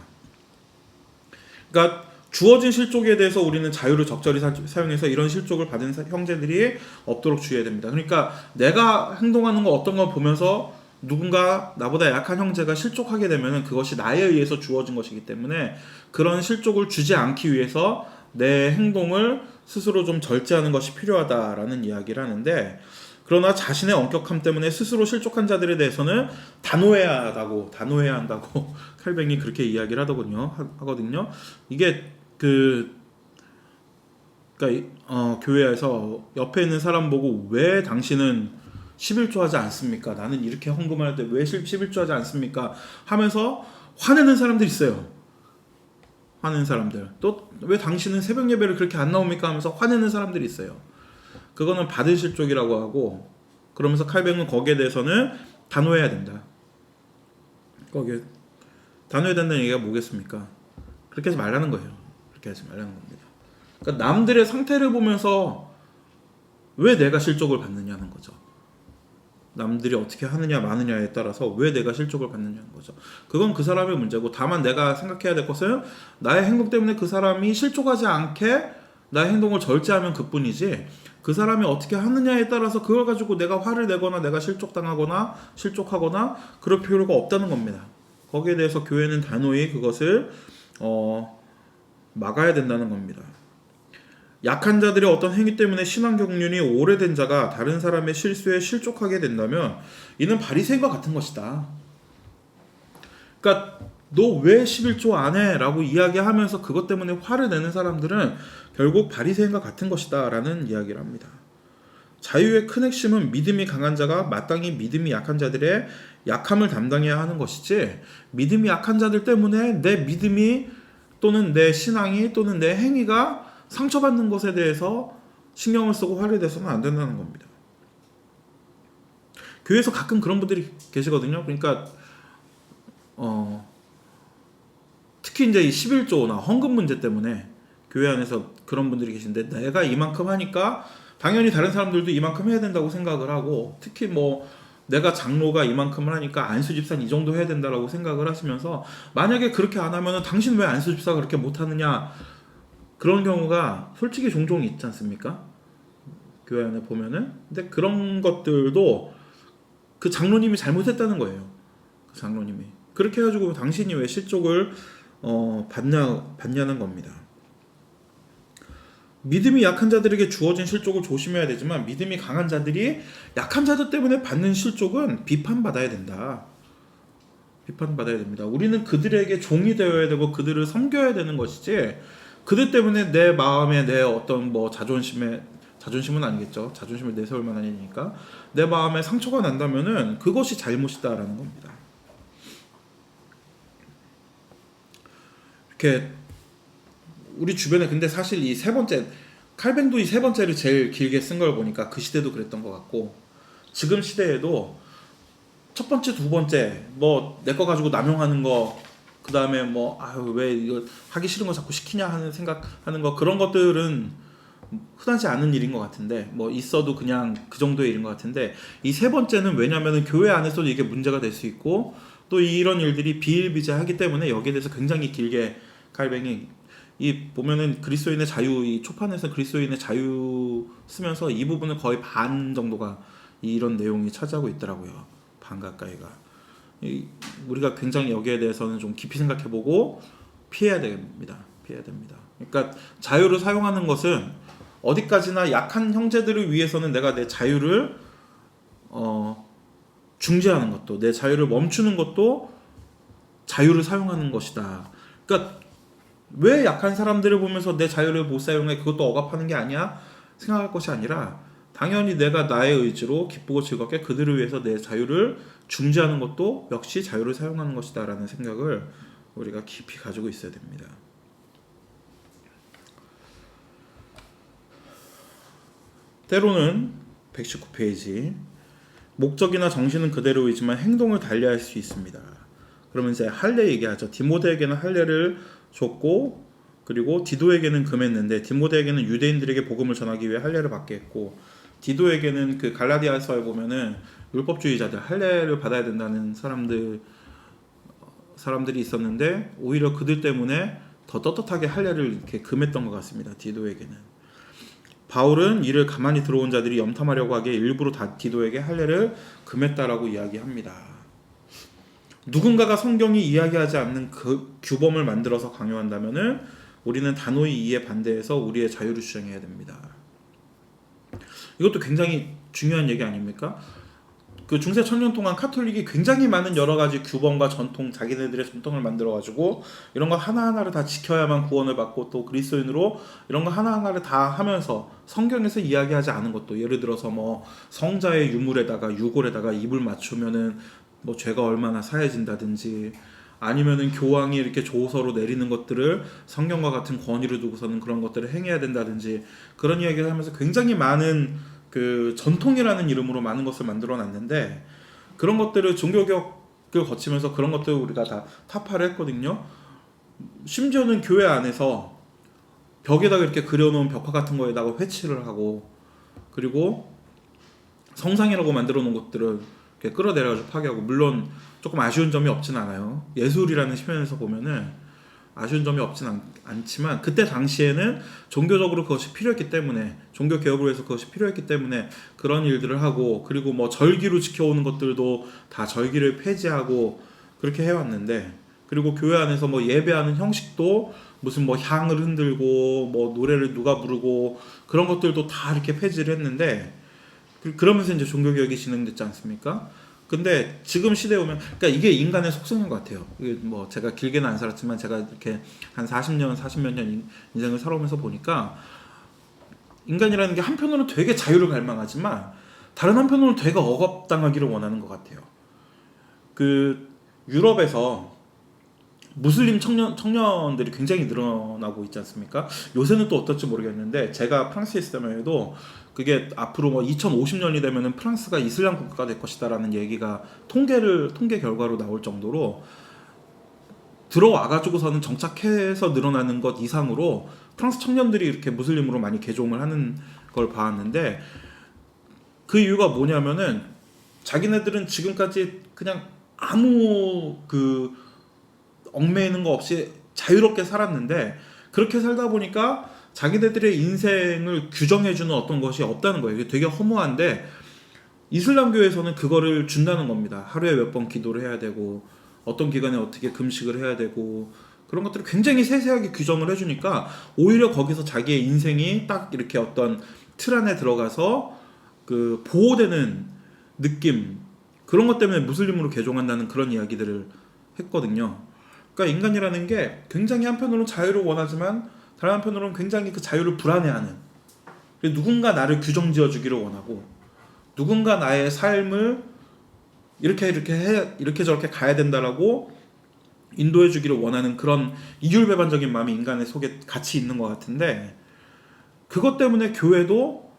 그러니까 주어진 실족에 대해서 우리는 자유를 적절히 사용해서 이런 실족을 받은 형제들이 없도록 주의해야 됩니다. 그러니까 내가 행동하는 거 어떤 걸 보면서 누군가 나보다 약한 형제가 실족하게 되면 그것이 나에 의해서 주어진 것이기 때문에 그런 실족을 주지 않기 위해서 내 행동을 스스로 좀 절제하는 것이 필요하다라는 이야기를 하는데, 그러나 자신의 엄격함 때문에 스스로 실족한 자들에 대해서는 단호해야 한다고 칼뱅이 그렇게 이야기를 하거든요. 이게 그러니까 교회에서 옆에 있는 사람 보고 왜 당신은 11조 하지 않습니까? 나는 이렇게 헌금할 때 왜 11조 하지 않습니까? 하면서 화내는 사람들이 있어요. 화내는 사람들. 또 왜 당신은 새벽 예배를 그렇게 안 나옵니까? 하면서 화내는 사람들이 있어요. 그거는 받은 실족이라고 하고, 그러면서 칼뱅은 거기에 대해서는 단호해야 된다. 거기에 단호해야 된다는 얘기가 뭐겠습니까? 그렇게 하지 말라는 거예요. 그렇게 하지 말라는 겁니다. 그러니까 남들의 상태를 보면서 왜 내가 실족을 받느냐는 거죠. 남들이 어떻게 하느냐 마느냐에 따라서 왜 내가 실족을 받느냐는 거죠. 그건 그 사람의 문제고, 다만 내가 생각해야 될 것은 나의 행동 때문에 그 사람이 실족하지 않게 나의 행동을 절제하면 그뿐이지, 그 사람이 어떻게 하느냐에 따라서 그걸 가지고 내가 화를 내거나 내가 실족당하거나 실족하거나 그럴 필요가 없다는 겁니다. 거기에 대해서 교회는 단호히 그것을 막아야 된다는 겁니다. 약한 자들의 어떤 행위 때문에 신앙 경륜이 오래된 자가 다른 사람의 실수에 실족하게 된다면 이는 바리새인과 같은 것이다. 그러니까 너 왜 11조 안 해? 라고 이야기하면서 그것 때문에 화를 내는 사람들은 결국 바리새인과 같은 것이다 라는 이야기를 합니다. 자유의 큰 핵심은 믿음이 강한 자가 마땅히 믿음이 약한 자들의 약함을 담당해야 하는 것이지, 믿음이 약한 자들 때문에 내 믿음이 또는 내 신앙이 또는 내 행위가 상처받는 것에 대해서 신경을 쓰고 화를 내서는 안 된다는 겁니다. 교회에서 가끔 그런 분들이 계시거든요. 그러니까 특히 이제 이 11조나 헌금 문제 때문에 교회 안에서 그런 분들이 계신데, 내가 이만큼 하니까 당연히 다른 사람들도 이만큼 해야 된다고 생각을 하고, 특히 뭐 내가 장로가 이만큼을 하니까 안수 집사는 이 정도 해야 된다라고 생각을 하시면서, 만약에 그렇게 안 하면은 당신 왜 안수 집사가 그렇게 못하느냐, 그런 경우가 솔직히 종종 있지 않습니까? 교회 안에 보면은. 근데 그런 것들도 그 장로님이 잘못했다는 거예요. 그 장로님이. 그렇게 해가지고 당신이 왜 실족을 받냐는 겁니다. 믿음이 약한 자들에게 주어진 실족을 조심해야 되지만, 믿음이 강한 자들이 약한 자들 때문에 받는 실족은 비판받아야 된다. 비판받아야 됩니다. 우리는 그들에게 종이 되어야 되고 그들을 섬겨야 되는 것이지, 그들 때문에 내 마음에 내 어떤 뭐 자존심은 아니겠죠. 자존심을 내세울 만한 일이니까 내 마음에 상처가 난다면은 그것이 잘못이다라는 겁니다. 이렇게 우리 주변에, 근데 사실 이 세 번째, 칼뱅도 이 세 번째를 제일 길게 쓴 걸 보니까 그 시대도 그랬던 것 같고, 지금 시대에도 첫 번째, 두 번째 뭐 내 거 가지고 남용하는 거, 그 다음에 뭐 아유 왜 이거 하기 싫은 거 자꾸 시키냐 하는 생각하는 거, 그런 것들은 흔하지 않은 일인 것 같은데, 뭐 있어도 그냥 그 정도의 일인 것 같은데, 이 세 번째는 왜냐면은 교회 안에서도 이게 문제가 될 수 있고 또 이런 일들이 비일비재하기 때문에 여기에 대해서 굉장히 길게 칼뱅이 이 보면은 그리스도인의 자유, 이 초판에서 그리스도인의 자유 쓰면서 이 부분을 거의 반 정도가 이런 내용이 차지하고 있더라고요. 반 가까이가. 우리가 굉장히 여기에 대해서는 좀 깊이 생각해보고 피해야 됩니다. 그러니까 자유를 사용하는 것은 어디까지나 약한 형제들을 위해서는 내가 내 자유를 중지하는 것도, 내 자유를 멈추는 것도 자유를 사용하는 것이다. 그러니까 왜 약한 사람들을 보면서 내 자유를 못 사용해, 그것도 억압하는 게 아니야 생각할 것이 아니라, 당연히 내가 나의 의지로 기쁘고 즐겁게 그들을 위해서 내 자유를 중지하는 것도 역시 자유를 사용하는 것이다 라는 생각을 우리가 깊이 가지고 있어야 됩니다. 때로는 119페이지, 목적이나 정신은 그대로이지만 행동을 달리할 수 있습니다. 그러면 이제 할례 얘기하죠. 디모데에게는 할례를 줬고, 그리고 디도에게는 금했는데, 디모데에게는 유대인들에게 복음을 전하기 위해 할례를 받게 했고, 디도에게는 그 갈라디아서에 보면은 율법주의자들, 할례를 받아야 된다는 사람들이 있었는데, 오히려 그들 때문에 더 떳떳하게 할례를 이렇게 금했던 것 같습니다. 디도에게는. 바울은 이를 가만히 들어온 자들이 염탐하려고 하기에 일부러 다 디도에게 할례를 금했다라고 이야기합니다. 누군가가 성경이 이야기하지 않는 그 규범을 만들어서 강요한다면은 우리는 단호히 이에 반대해서 우리의 자유를 주장해야 됩니다. 이것도 굉장히 중요한 얘기 아닙니까? 그 중세 천년 동안 카톨릭이 굉장히 많은 여러 가지 규범과 전통, 자기네들의 전통을 만들어 가지고 이런 거 하나하나를 다 지켜야만 구원을 받고 또 그리스도인으로 이런 거 하나하나를 다 하면서 성경에서 이야기하지 않은 것도, 예를 들어서 뭐 성자의 유물에다가 유골에다가 입을 맞추면은 뭐 죄가 얼마나 사해진다든지, 아니면은 교황이 이렇게 조서로 내리는 것들을 성경과 같은 권위를 두고서는 그런 것들을 행해야 된다든지, 그런 이야기를 하면서 굉장히 많은 그 전통이라는 이름으로 많은 것을 만들어 놨는데, 그런 것들을 종교개혁을 거치면서 그런 것들을 우리가 다 타파를 했거든요. 심지어는 교회 안에서 벽에다가 이렇게 그려놓은 벽화 같은 거에다가 회칠을 하고, 그리고 성상이라고 만들어 놓은 것들을 이렇게 끌어내려가지고 파괴하고, 물론 조금 아쉬운 점이 없진 않아요. 예술이라는 측면에서 보면은 아쉬운 점이 없진 않지만, 그때 당시에는 종교적으로 그것이 필요했기 때문에, 종교 개혁을 위해서 그것이 필요했기 때문에 그런 일들을 하고, 그리고 뭐 절기로 지켜오는 것들도 다 절기를 폐지하고 그렇게 해왔는데, 그리고 교회 안에서 뭐 예배하는 형식도 무슨 뭐 향을 흔들고 뭐 노래를 누가 부르고 그런 것들도 다 이렇게 폐지를 했는데, 그러면서 이제 종교 개혁이 진행됐지 않습니까? 근데 지금 시대에 오면, 그러니까 이게 인간의 속성인 것 같아요. 이게 뭐 제가 길게는 안 살았지만 제가 이렇게 한 40년, 40몇 년 인생을 살아오면서 보니까, 인간이라는 게 한편으로는 되게 자유를 갈망하지만 다른 한편으로는 되게 억압당하기를 원하는 것 같아요. 그 유럽에서 무슬림 청년들이 굉장히 늘어나고 있지 않습니까? 요새는 또 어떨지 모르겠는데, 제가 프랑스에 있을 때만 해도 그게 앞으로 뭐 2050년이 되면은 프랑스가 이슬람 국가가 될 것이다라는 얘기가 통계 결과로 나올 정도로, 들어와가지고서는 정착해서 늘어나는 것 이상으로 프랑스 청년들이 이렇게 무슬림으로 많이 개종을 하는 걸 봐왔는데, 그 이유가 뭐냐면은 자기네들은 지금까지 그냥 아무 그 얽매이는 거 없이 자유롭게 살았는데, 그렇게 살다 보니까 자기네들의 인생을 규정해주는 어떤 것이 없다는 거예요. 이게 되게 허무한데, 이슬람교에서는 그거를 준다는 겁니다. 하루에 몇 번 기도를 해야 되고, 어떤 기간에 어떻게 금식을 해야 되고, 그런 것들을 굉장히 세세하게 규정을 해주니까 오히려 거기서 자기의 인생이 딱 이렇게 어떤 틀 안에 들어가서 그 보호되는 느낌, 그런 것 때문에 무슬림으로 개종한다는 그런 이야기들을 했거든요. 그러니까 인간이라는 게 굉장히 한편으로는 자유를 원하지만 다른 한편으로는 굉장히 그 자유를 불안해하는, 누군가 나를 규정지어 주기를 원하고, 누군가 나의 삶을 이렇게 저렇게 가야 된다라고 인도해 주기를 원하는 그런 이율배반적인 마음이 인간의 속에 같이 있는 것 같은데, 그것 때문에 교회도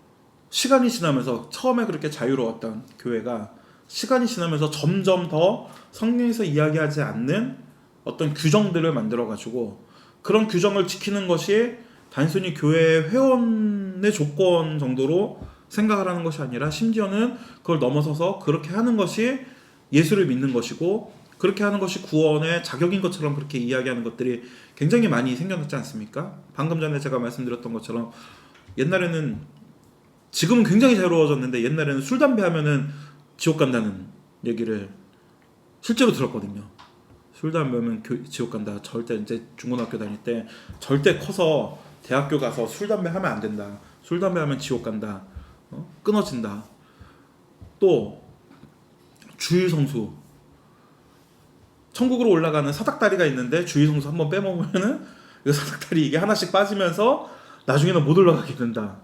시간이 지나면서, 처음에 그렇게 자유로웠던 교회가 시간이 지나면서 점점 더 성경에서 이야기하지 않는 어떤 규정들을 만들어가지고, 그런 규정을 지키는 것이 단순히 교회의 회원의 조건 정도로 생각을 하는 것이 아니라, 심지어는 그걸 넘어서서 그렇게 하는 것이 예수를 믿는 것이고, 그렇게 하는 것이 구원의 자격인 것처럼 그렇게 이야기하는 것들이 굉장히 많이 생겨났지 않습니까? 방금 전에 제가 말씀드렸던 것처럼, 옛날에는, 지금은 굉장히 자유로워졌는데 옛날에는 술 담배 하면은 지옥 간다는 얘기를 실제로 들었거든요. 술 담배 하면 지옥 간다. 절대, 이제 중고등학교 다닐 때 절대 커서 대학교 가서 술 담배 하면 안 된다. 술 담배 하면 지옥 간다. 끊어진다. 또 주일성수, 천국으로 올라가는 사닥다리가 있는데 주일성수 한번 빼먹으면은 이 사닥다리 이게 하나씩 빠지면서 나중에는 못 올라가게 된다.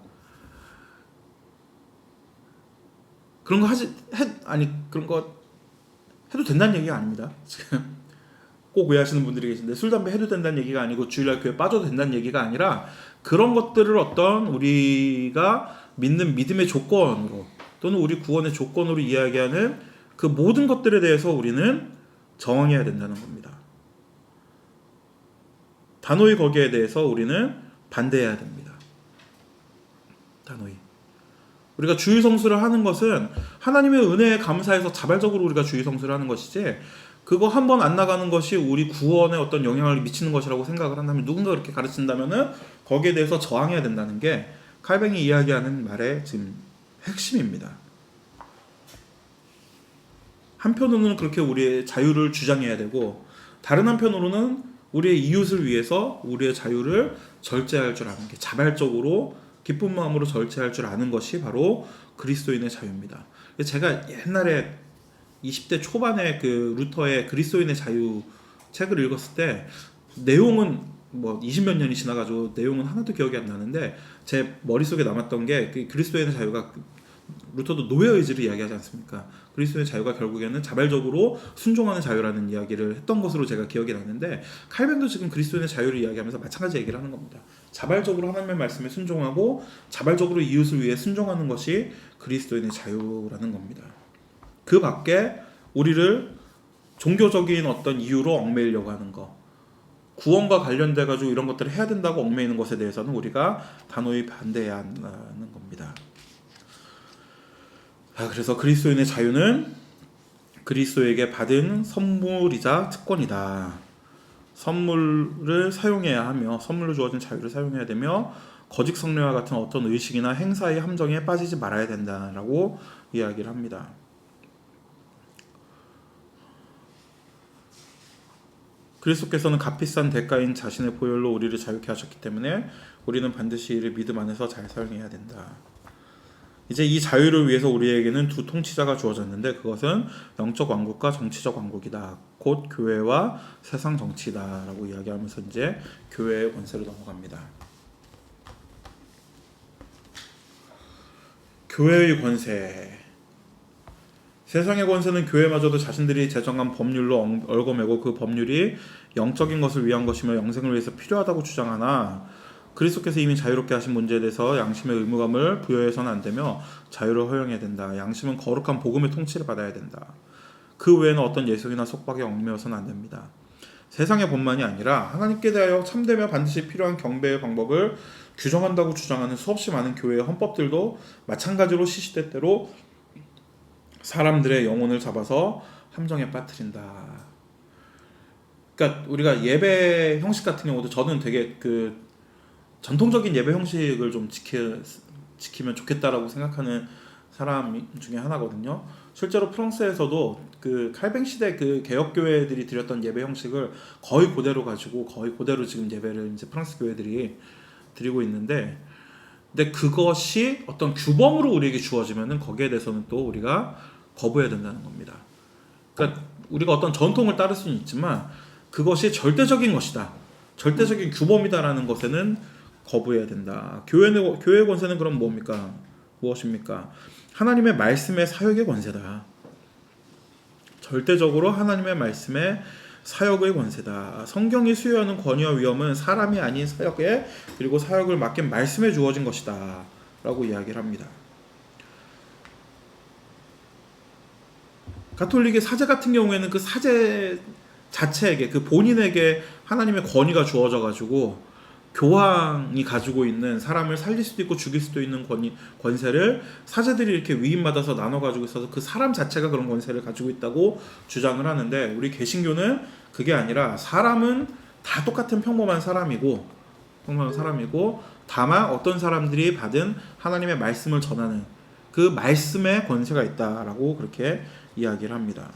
그런 거 그런 거 해도 된다는 얘기가 아닙니다. 지금 꼭 오해하시는 분들이 계신데, 술 담배 해도 된다는 얘기가 아니고 주일날 교회 빠져도 된다는 얘기가 아니라, 그런 것들을 어떤 우리가 믿는 믿음의 조건으로, 또는 우리 구원의 조건으로 이야기하는 그 모든 것들에 대해서 우리는 저항해야 된다는 겁니다. 단호히 거기에 대해서 우리는 반대해야 됩니다. 단호히. 우리가 주일성수를 하는 것은 하나님의 은혜에 감사해서 자발적으로 우리가 주일성수를 하는 것이지, 그거 한 번 안 나가는 것이 우리 구원에 어떤 영향을 미치는 것이라고 생각을 한다면, 누군가 그렇게 가르친다면은 거기에 대해서 저항해야 된다는 게 칼뱅이 이야기하는 말의 지금 핵심입니다. 한편으로는 그렇게 우리의 자유를 주장해야 되고, 다른 한편으로는 우리의 이웃을 위해서 우리의 자유를 절제할 줄 아는 게, 자발적으로 기쁜 마음으로 절제할 줄 아는 것이 바로 그리스도인의 자유입니다. 제가 옛날에 20대 초반에 그 루터의 그리스도인의 자유 책을 읽었을 때 내용은 뭐 20몇 년이 지나가지고 내용은 하나도 기억이 안 나는데 제 머릿속에 남았던 게 그 그리스도인의 자유가 루터도 노예 의지를 이야기하지 않습니까? 그리스도의 자유가 결국에는 자발적으로 순종하는 자유라는 이야기를 했던 것으로 제가 기억이 나는데 칼빈도 지금 그리스도의 자유를 이야기하면서 마찬가지 얘기를 하는 겁니다. 자발적으로 하나님의 말씀에 순종하고 자발적으로 이웃을 위해 순종하는 것이 그리스도인의 자유라는 겁니다. 그 밖에 우리를 종교적인 어떤 이유로 얽매이려고 하는 것, 구원과 관련돼 가지고 이런 것들을 해야 된다고 얽매이는 것에 대해서는 우리가 단호히 반대해야 한다는 겁니다. 그래서 그리스도인의 자유는 그리스도에게 받은 선물이자 특권이다. 선물을 사용해야 하며 선물로 주어진 자유를 사용해야 되며 거짓 성례와 같은 어떤 의식이나 행사의 함정에 빠지지 말아야 된다라고 이야기를 합니다. 그리스도께서는 값비싼 대가인 자신의 보혈로 우리를 자유케 하셨기 때문에 우리는 반드시 이를 믿음 안에서 잘 사용해야 된다. 이제 이 자유를 위해서 우리에게는 두 통치자가 주어졌는데 그것은 영적 왕국과 정치적 왕국이다. 곧 교회와 세상 정치다라고 이야기하면서 이제 교회의 권세로 넘어갑니다. 교회의 권세. 세상의 권세는 교회마저도 자신들이 제정한 법률로 얽어매고 그 법률이 영적인 것을 위한 것이며 영생을 위해서 필요하다고 주장하나 그리스도께서 이미 자유롭게 하신 문제에 대해서 양심의 의무감을 부여해서는 안 되며 자유를 허용해야 된다. 양심은 거룩한 복음의 통치를 받아야 된다. 그 외에는 어떤 예속이나 속박에 얽매여서는 안 됩니다. 세상의 법만이 아니라 하나님께 대하여 참되며 반드시 필요한 경배의 방법을 규정한다고 주장하는 수없이 많은 교회의 헌법들도 마찬가지로 시시때때로 사람들의 영혼을 잡아서 함정에 빠뜨린다. 그러니까 우리가 예배 형식 같은 경우도 저는 되게 그 전통적인 예배 형식을 좀 지키면 좋겠다라고 생각하는 사람 중에 하나거든요. 실제로 프랑스에서도 그 칼뱅 시대 그 개혁 교회들이 드렸던 예배 형식을 거의 그대로 가지고 거의 그대로 지금 예배를 이제 프랑스 교회들이 드리고 있는데, 근데 그것이 어떤 규범으로 우리에게 주어지면은 거기에 대해서는 또 우리가 거부해야 된다는 겁니다. 그러니까 우리가 어떤 전통을 따를 수는 있지만 그것이 절대적인 것이다, 절대적인 규범이다라는 것에는 거부해야 된다. 교회의 권세는 그럼 뭡니까? 무엇입니까? 하나님의 말씀의 사역의 권세다. 절대적으로 하나님의 말씀의 사역의 권세다. 성경이 수여하는 권위와 위엄은 사람이 아닌 사역에 그리고 사역을 맡긴 말씀에 주어진 것이다 라고 이야기를 합니다. 가톨릭의 사제 같은 경우에는 그 사제 자체에게, 그 본인에게 하나님의 권위가 주어져 가지고 교황이 가지고 있는 사람을 살릴 수도 있고 죽일 수도 있는 권세를 사제들이 이렇게 위임받아서 나눠 가지고 있어서 그 사람 자체가 그런 권세를 가지고 있다고 주장을 하는데, 우리 개신교는 그게 아니라 사람은 다 똑같은 평범한 사람이고 다만 어떤 사람들이 받은 하나님의 말씀을 전하는 그 말씀의 권세가 있다라고 그렇게 이야기를 합니다.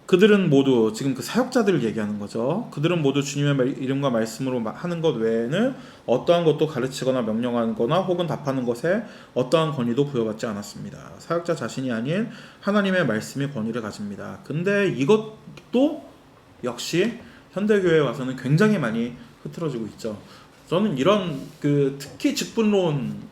그들은 모두, 지금 그 사역자들을 얘기하는 거죠. 그들은 모두 주님의 이름과 말씀으로 하는 것 외에는 어떠한 것도 가르치거나 명령하거나 혹은 답하는 것에 어떠한 권위도 부여받지 않았습니다. 사역자 자신이 아닌 하나님의 말씀이 권위를 가집니다. 근데 이것도 역시 현대교회에 와서는 굉장히 많이 흐트러지고 있죠. 저는 이런 그 특히 직분론의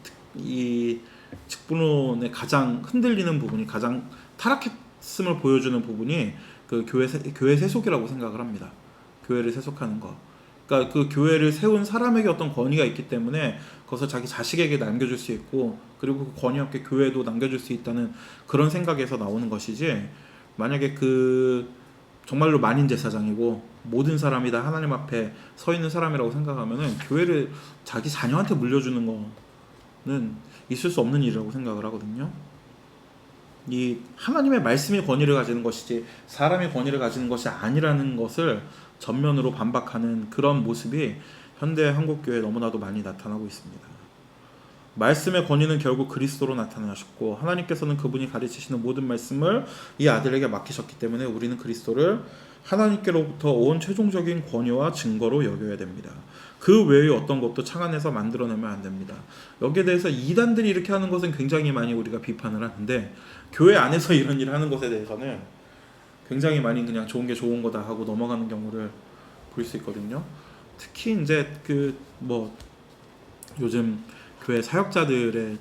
가장 흔들리는 부분이, 가장 타락했음을 보여주는 부분이 그 교회 세속이라고 생각을 합니다. 교회를 세속하는 거. 그러니까 그 교회를 세운 사람에게 어떤 권위가 있기 때문에 그것을 자기 자식에게 남겨줄 수 있고, 그리고 그 권위 없게 교회도 남겨줄 수 있다는 그런 생각에서 나오는 것이지, 만약에 그 정말로 만인 제사장이고 모든 사람이 다 하나님 앞에 서 있는 사람이라고 생각하면은 교회를 자기 자녀한테 물려주는 거는 있을 수 없는 일이라고 생각을 하거든요. 이 하나님의 말씀이 권위를 가지는 것이지 사람이 권위를 가지는 것이 아니라는 것을 전면으로 반박하는 그런 모습이 현대 한국교회에 너무나도 많이 나타나고 있습니다. 말씀의 권위는 결국 그리스도로 나타나셨고, 하나님께서는 그분이 가르치시는 모든 말씀을 이 아들에게 맡기셨기 때문에 우리는 그리스도를 하나님께로부터 온 최종적인 권위와 증거로 여겨야 됩니다. 그 외의 어떤 것도 창안에서 만들어내면 안 됩니다. 여기에 대해서 이단들이 이렇게 하는 것은 굉장히 많이 우리가 비판을 하는데, 교회 안에서 이런 일을 하는 것에 대해서는 굉장히 많이 그냥 좋은 게 좋은 거다 하고 넘어가는 경우를 볼 수 있거든요. 특히 이제 요즘 교회 사역자들의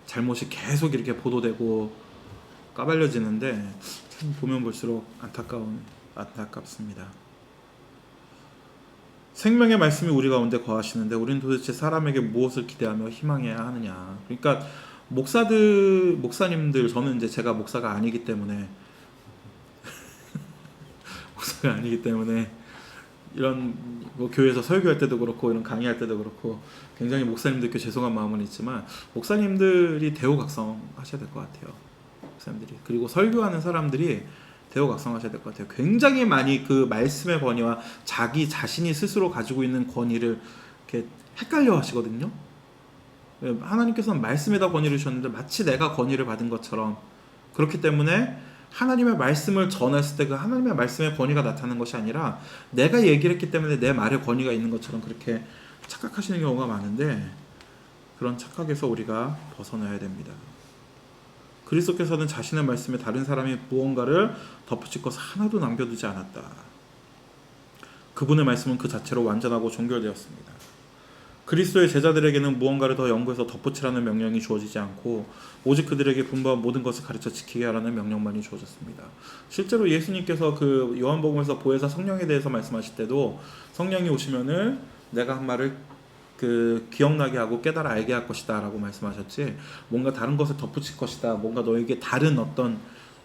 잘못이 계속 이렇게 보도되고 까발려지는데, 참 보면 볼수록 안타깝습니다. 생명의 말씀이 우리 가운데 거하시는데 우리는 도대체 사람에게 무엇을 기대하며 희망해야 하느냐. 그러니까 목사님들, 저는 이제 제가 목사가 아니기 때문에 이런 교회에서 설교할 때도 그렇고 이런 강의할 때도 그렇고 굉장히 목사님들께 죄송한 마음은 있지만, 목사님들이 대우각성하셔야 될 것 같아요. 목사님들이, 그리고 설교하는 사람들이 대우각성하셔야 될 것 같아요. 굉장히 많이 그 말씀의 권위와 자기 자신이 스스로 가지고 있는 권위를 이렇게 헷갈려 하시거든요. 하나님께서는 말씀에다 권위를 주셨는데 마치 내가 권위를 받은 것처럼, 그렇기 때문에 하나님의 말씀을 전했을 때 그 하나님의 말씀의 권위가 나타나는 것이 아니라 내가 얘기를 했기 때문에 내 말에 권위가 있는 것처럼 그렇게 착각하시는 경우가 많은데, 그런 착각에서 우리가 벗어나야 됩니다. 그리스도께서는 자신의 말씀에 다른 사람이 무언가를 덧붙일 것을 하나도 남겨두지 않았다. 그분의 말씀은 그 자체로 완전하고 종결되었습니다. 그리스도의 제자들에게는 무언가를 더 연구해서 덧붙이라는 명령이 주어지지 않고 오직 그들에게 분부한 모든 것을 가르쳐 지키게 하라는 명령만이 주어졌습니다. 실제로 예수님께서 그 요한복음에서 보혜사 성령에 대해서 말씀하실 때도, 성령이 오시면은 내가 한 말을 기억나게 하고 깨달아 알게 할 것이다 라고 말씀하셨지, 뭔가 다른 것을 덧붙일 것이다, 뭔가 너에게 다른 어떤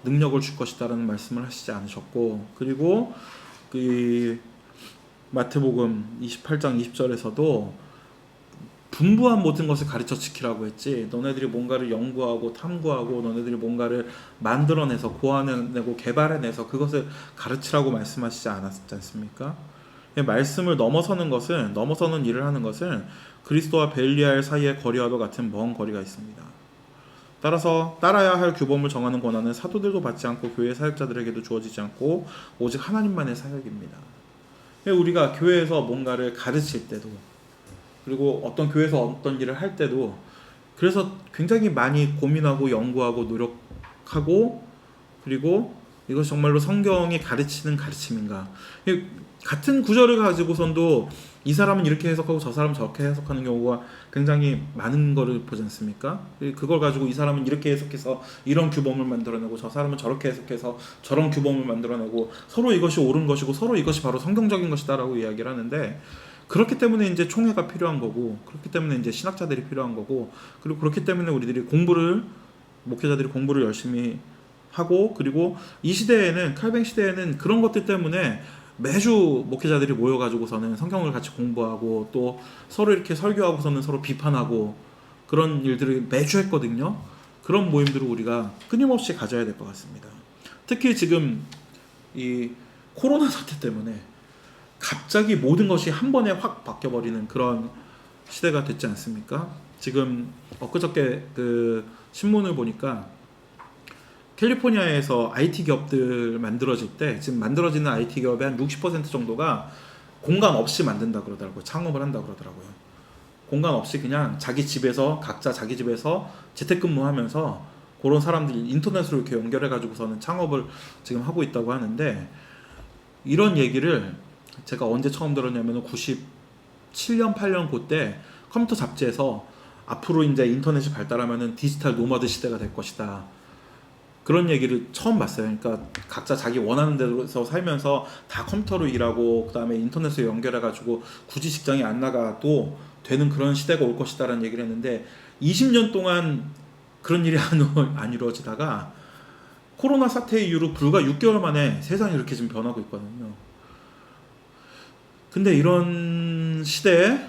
능력을 줄 것이다 라는 말씀을 하시지 않으셨고, 그리고 그 마태복음 28장 20절에서도 분부한 모든 것을 가르쳐 지키라고 했지, 너네들이 뭔가를 연구하고 탐구하고 너네들이 뭔가를 만들어내서 고안해내고 개발해내서 그것을 가르치라고 말씀하시지 않았지 않습니까? 말씀을 넘어서는 일을 하는 것은 그리스도와 벨리알 사이의 거리와도 같은 먼 거리가 있습니다. 따라서 따라야 할 규범을 정하는 권한은 사도들도 받지 않고 교회 사역자들에게도 주어지지 않고 오직 하나님만의 사역입니다. 우리가 교회에서 뭔가를 가르칠 때도, 그리고 어떤 교회에서 어떤 일을 할 때도, 그래서 굉장히 많이 고민하고 연구하고 노력하고, 그리고 이것이 정말로 성경이 가르치는 가르침인가. 같은 구절을 가지고선도 이 사람은 이렇게 해석하고 저 사람은 저렇게 해석하는 경우가 굉장히 많은 거를 보지 않습니까? 그걸 가지고 이 사람은 이렇게 해석해서 이런 규범을 만들어내고 저 사람은 저렇게 해석해서 저런 규범을 만들어내고, 서로 이것이 옳은 것이고 서로 이것이 바로 성경적인 것이다 라고 이야기를 하는데, 그렇기 때문에 이제 총회가 필요한 거고, 그렇기 때문에 이제 신학자들이 필요한 거고, 그리고 그렇기 때문에 우리들이 목회자들이 공부를 열심히 하고, 그리고 이 시대에는, 칼뱅 시대에는 그런 것들 때문에 매주 목회자들이 모여가지고서는 성경을 같이 공부하고, 또 서로 이렇게 설교하고서는 서로 비판하고, 그런 일들을 매주 했거든요. 그런 모임들을 우리가 끊임없이 가져야 될 것 같습니다. 특히 지금 이 코로나 사태 때문에 갑자기 모든 것이 한 번에 확 바뀌어버리는 그런 시대가 됐지 않습니까? 지금 엊그저께 그 신문을 보니까 캘리포니아에서 IT 기업들 만들어질 때, 지금 만들어지는 IT 기업의 한 60% 정도가 공간 없이 만든다 그러더라고요. 창업을 한다 그러더라고요. 공간 없이 그냥 각자 자기 집에서 재택근무하면서 그런 사람들이 인터넷으로 이렇게 연결해가지고서는 창업을 지금 하고 있다고 하는데, 이런 얘기를 제가 언제 처음 들었냐면 97년 8년 그때 컴퓨터 잡지에서 앞으로 이제 인터넷이 발달하면은 디지털 노마드 시대가 될 것이다, 그런 얘기를 처음 봤어요. 그러니까 각자 자기 원하는 데서 살면서 다 컴퓨터로 일하고, 그 다음에 인터넷에 연결해가지고 굳이 직장에 안 나가도 되는 그런 시대가 올 것이다라는 얘기를 했는데, 20년 동안 그런 일이 안 이루어지다가 코로나 사태 이후로 불과 6개월 만에 세상이 이렇게 지금 변하고 있거든요. 근데 이런 시대에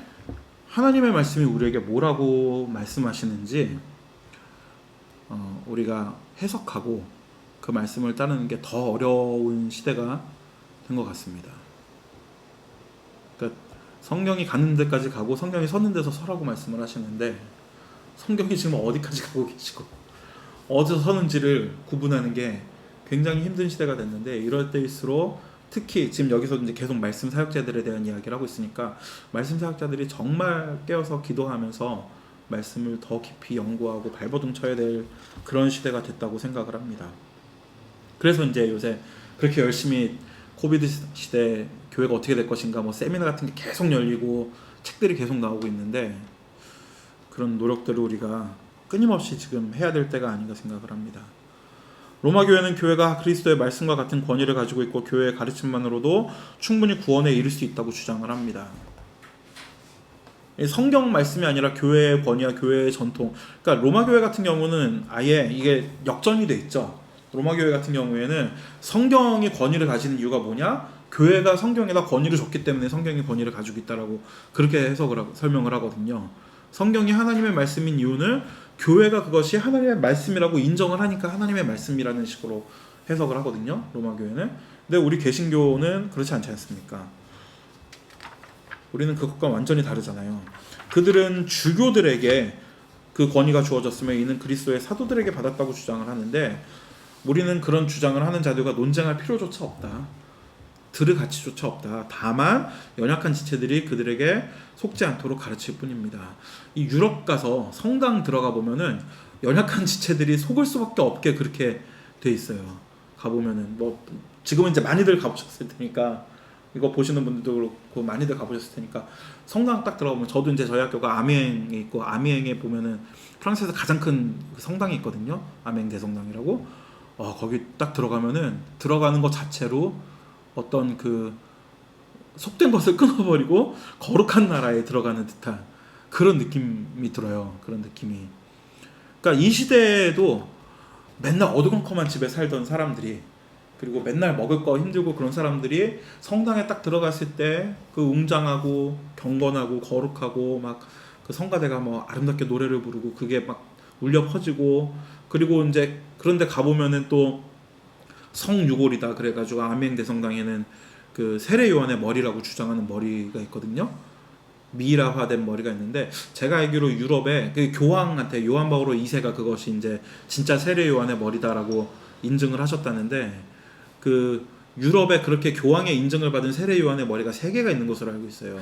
하나님의 말씀이 우리에게 뭐라고 말씀하시는지 우리가 해석하고 그 말씀을 따르는 게 더 어려운 시대가 된 것 같습니다. 그러니까 성경이 가는 데까지 가고 성경이 서는 데서 서라고 말씀을 하시는데, 성경이 지금 어디까지 가고 계시고 어디서 서는지를 구분하는 게 굉장히 힘든 시대가 됐는데, 이럴 때일수록 특히 지금 여기서 이제 계속 말씀 사역자들에 대한 이야기를 하고 있으니까 말씀 사역자들이 정말 깨어서 기도하면서 말씀을 더 깊이 연구하고 발버둥 쳐야 될 그런 시대가 됐다고 생각을 합니다. 그래서 이제 요새 그렇게 열심히 코비드 시대 교회가 어떻게 될 것인가 뭐 세미나 같은 게 계속 열리고 책들이 계속 나오고 있는데 그런 노력들을 우리가 끊임없이 지금 해야 될 때가 아닌가 생각을 합니다. 로마 교회는 교회가 그리스도의 말씀과 같은 권위를 가지고 있고 교회의 가르침만으로도 충분히 구원에 이를 수 있다고 주장을 합니다. 성경 말씀이 아니라 교회의 권위와 교회의 전통. 그러니까 로마 교회 같은 경우는 아예 이게 역전이 돼 있죠. 로마 교회 같은 경우에는 성경이 권위를 가지는 이유가 뭐냐? 교회가 성경에다 권위를 줬기 때문에 성경이 권위를 가지고 있다라고 그렇게 설명을 하거든요. 성경이 하나님의 말씀인 이유는 교회가 그것이 하나님의 말씀이라고 인정을 하니까 하나님의 말씀이라는 식으로 해석을 하거든요. 로마 교회는. 근데 우리 개신교는 그렇지 않지 않습니까? 우리는 그것과 완전히 다르잖아요. 그들은 주교들에게 그 권위가 주어졌으며 이는 그리스도의 사도들에게 받았다고 주장을 하는데 우리는 그런 주장을 하는 자들과 논쟁할 필요조차 없다. 들을 가치조차 없다. 다만 연약한 지체들이 그들에게 속지 않도록 가르칠 뿐입니다. 이 유럽 가서 성당 들어가 보면은 연약한 지체들이 속을 수밖에 없게 그렇게 돼 있어요. 가보면은 뭐 지금은 이제 많이들 가보셨을 테니까 이거 보시는 분들도 그렇고 많이들 가보셨을 테니까 성당 딱 들어가면 저도 이제 저희 학교가 아미엥에 있고 아미엥에 보면은 프랑스에서 가장 큰 성당이 있거든요. 아미엥 대성당이라고. 거기 딱 들어가면은 들어가는 것 자체로 어떤 그 속된 것을 끊어버리고 거룩한 나라에 들어가는 듯한 그런 느낌이 들어요. 그런 느낌이. 그러니까 이 시대에도 맨날 어두컴컴한 집에 살던 사람들이 그리고 맨날 먹을 거 힘들고 그런 사람들이 성당에 딱 들어갔을 때 그 웅장하고 경건하고 거룩하고 막 그 성가대가 뭐 아름답게 노래를 부르고 그게 막 울려 퍼지고 그리고 이제 그런데 가보면은 또 성유골이다 그래가지고 아미엥 대성당에는 그 세례 요한의 머리라고 주장하는 머리가 있거든요. 미라화된 머리가 있는데 제가 알기로 유럽에 그 교황한테 요한 바오로 2세가 그것이 이제 진짜 세례 요한의 머리다라고 인증을 하셨다는데 그 유럽에 그렇게 교황의 인증을 받은 세례 요한의 머리가 3개가 있는 것으로 알고 있어요.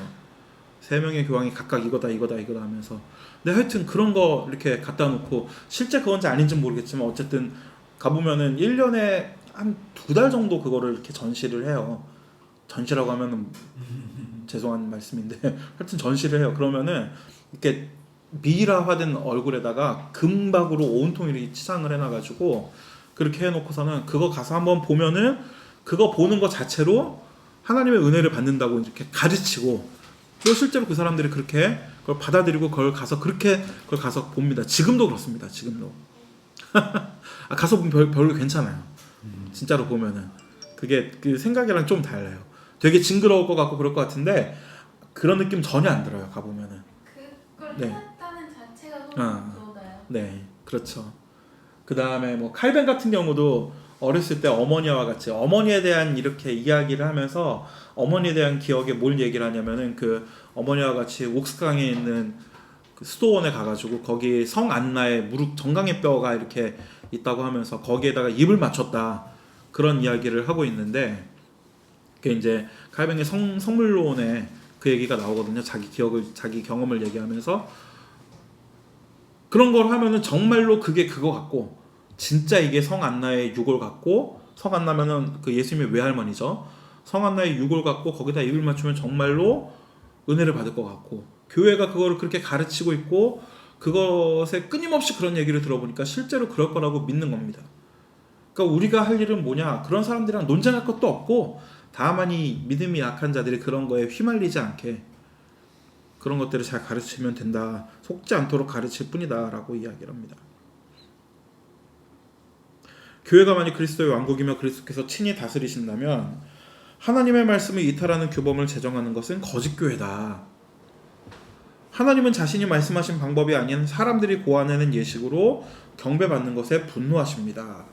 3명의 교황이 각각 이거다 하면서. 근데 하여튼 그런 거 이렇게 갖다 놓고 실제 그건지 아닌지는 모르겠지만 어쨌든 가보면은 1년에 한 2달 정도 그거를 이렇게 전시를 해요. 전시라고 하면은 죄송한 말씀인데 하여튼 전시를 해요. 그러면은 이렇게 미라화된 얼굴에다가 금박으로 온통 이렇게 치장을 해놔가지고 그렇게 해놓고서는 그거 가서 한번 보면은 그거 보는 것 자체로 하나님의 은혜를 받는다고 이렇게 가르치고 또 실제로 그 사람들이 그렇게 그걸 받아들이고 그걸 가서 봅니다. 지금도 그렇습니다. 지금도 가서 보면 별로 괜찮아요. 진짜로 보면은 그게 그 생각이랑 좀 달라요. 되게 징그러울 것 같고 그럴 것 같은데 그런 느낌 전혀 안 들어요. 가보면은. 그걸 네. 해놨다는 자체가 너무 좋아요. 네, 그렇죠. 그 다음에 뭐 칼뱅 같은 경우도 어렸을 때 어머니와 같이 어머니에 대한 이렇게 이야기를 하면서 어머니에 대한 기억에 뭘 얘기를 하냐면은 그 어머니와 같이 옥스강에 있는 그 수도원에 가가지고 거기 성 안나의 무릎 정강의 뼈가 이렇게 있다고 하면서 거기에다가 입을 맞췄다 그런 이야기를 하고 있는데 그게 이제 칼뱅의 성물론에 그 얘기가 나오거든요. 자기 경험을 얘기하면서 그런 걸 하면은 정말로 그게 그거 같고 진짜 이게 성 안나의 유골 같고 성 안나면은 그 예수님의 외할머니죠. 성 안나의 유골 같고 거기다 입을 맞추면 정말로 은혜를 받을 것 같고 교회가 그거를 그렇게 가르치고 있고 그것에 끊임없이 그런 얘기를 들어보니까 실제로 그럴 거라고 믿는 겁니다. 그러니까 우리가 할 일은 뭐냐? 그런 사람들이랑 논쟁할 것도 없고 다만 이 믿음이 약한 자들이 그런 거에 휘말리지 않게 그런 것들을 잘 가르치면 된다. 속지 않도록 가르칠 뿐이다 라고 이야기를 합니다. 교회가 만약 그리스도의 왕국이며 그리스도께서 친히 다스리신다면 하나님의 말씀을 이탈하는 규범을 제정하는 것은 거짓교회다. 하나님은 자신이 말씀하신 방법이 아닌 사람들이 고안해낸 예식으로 경배받는 것에 분노하십니다.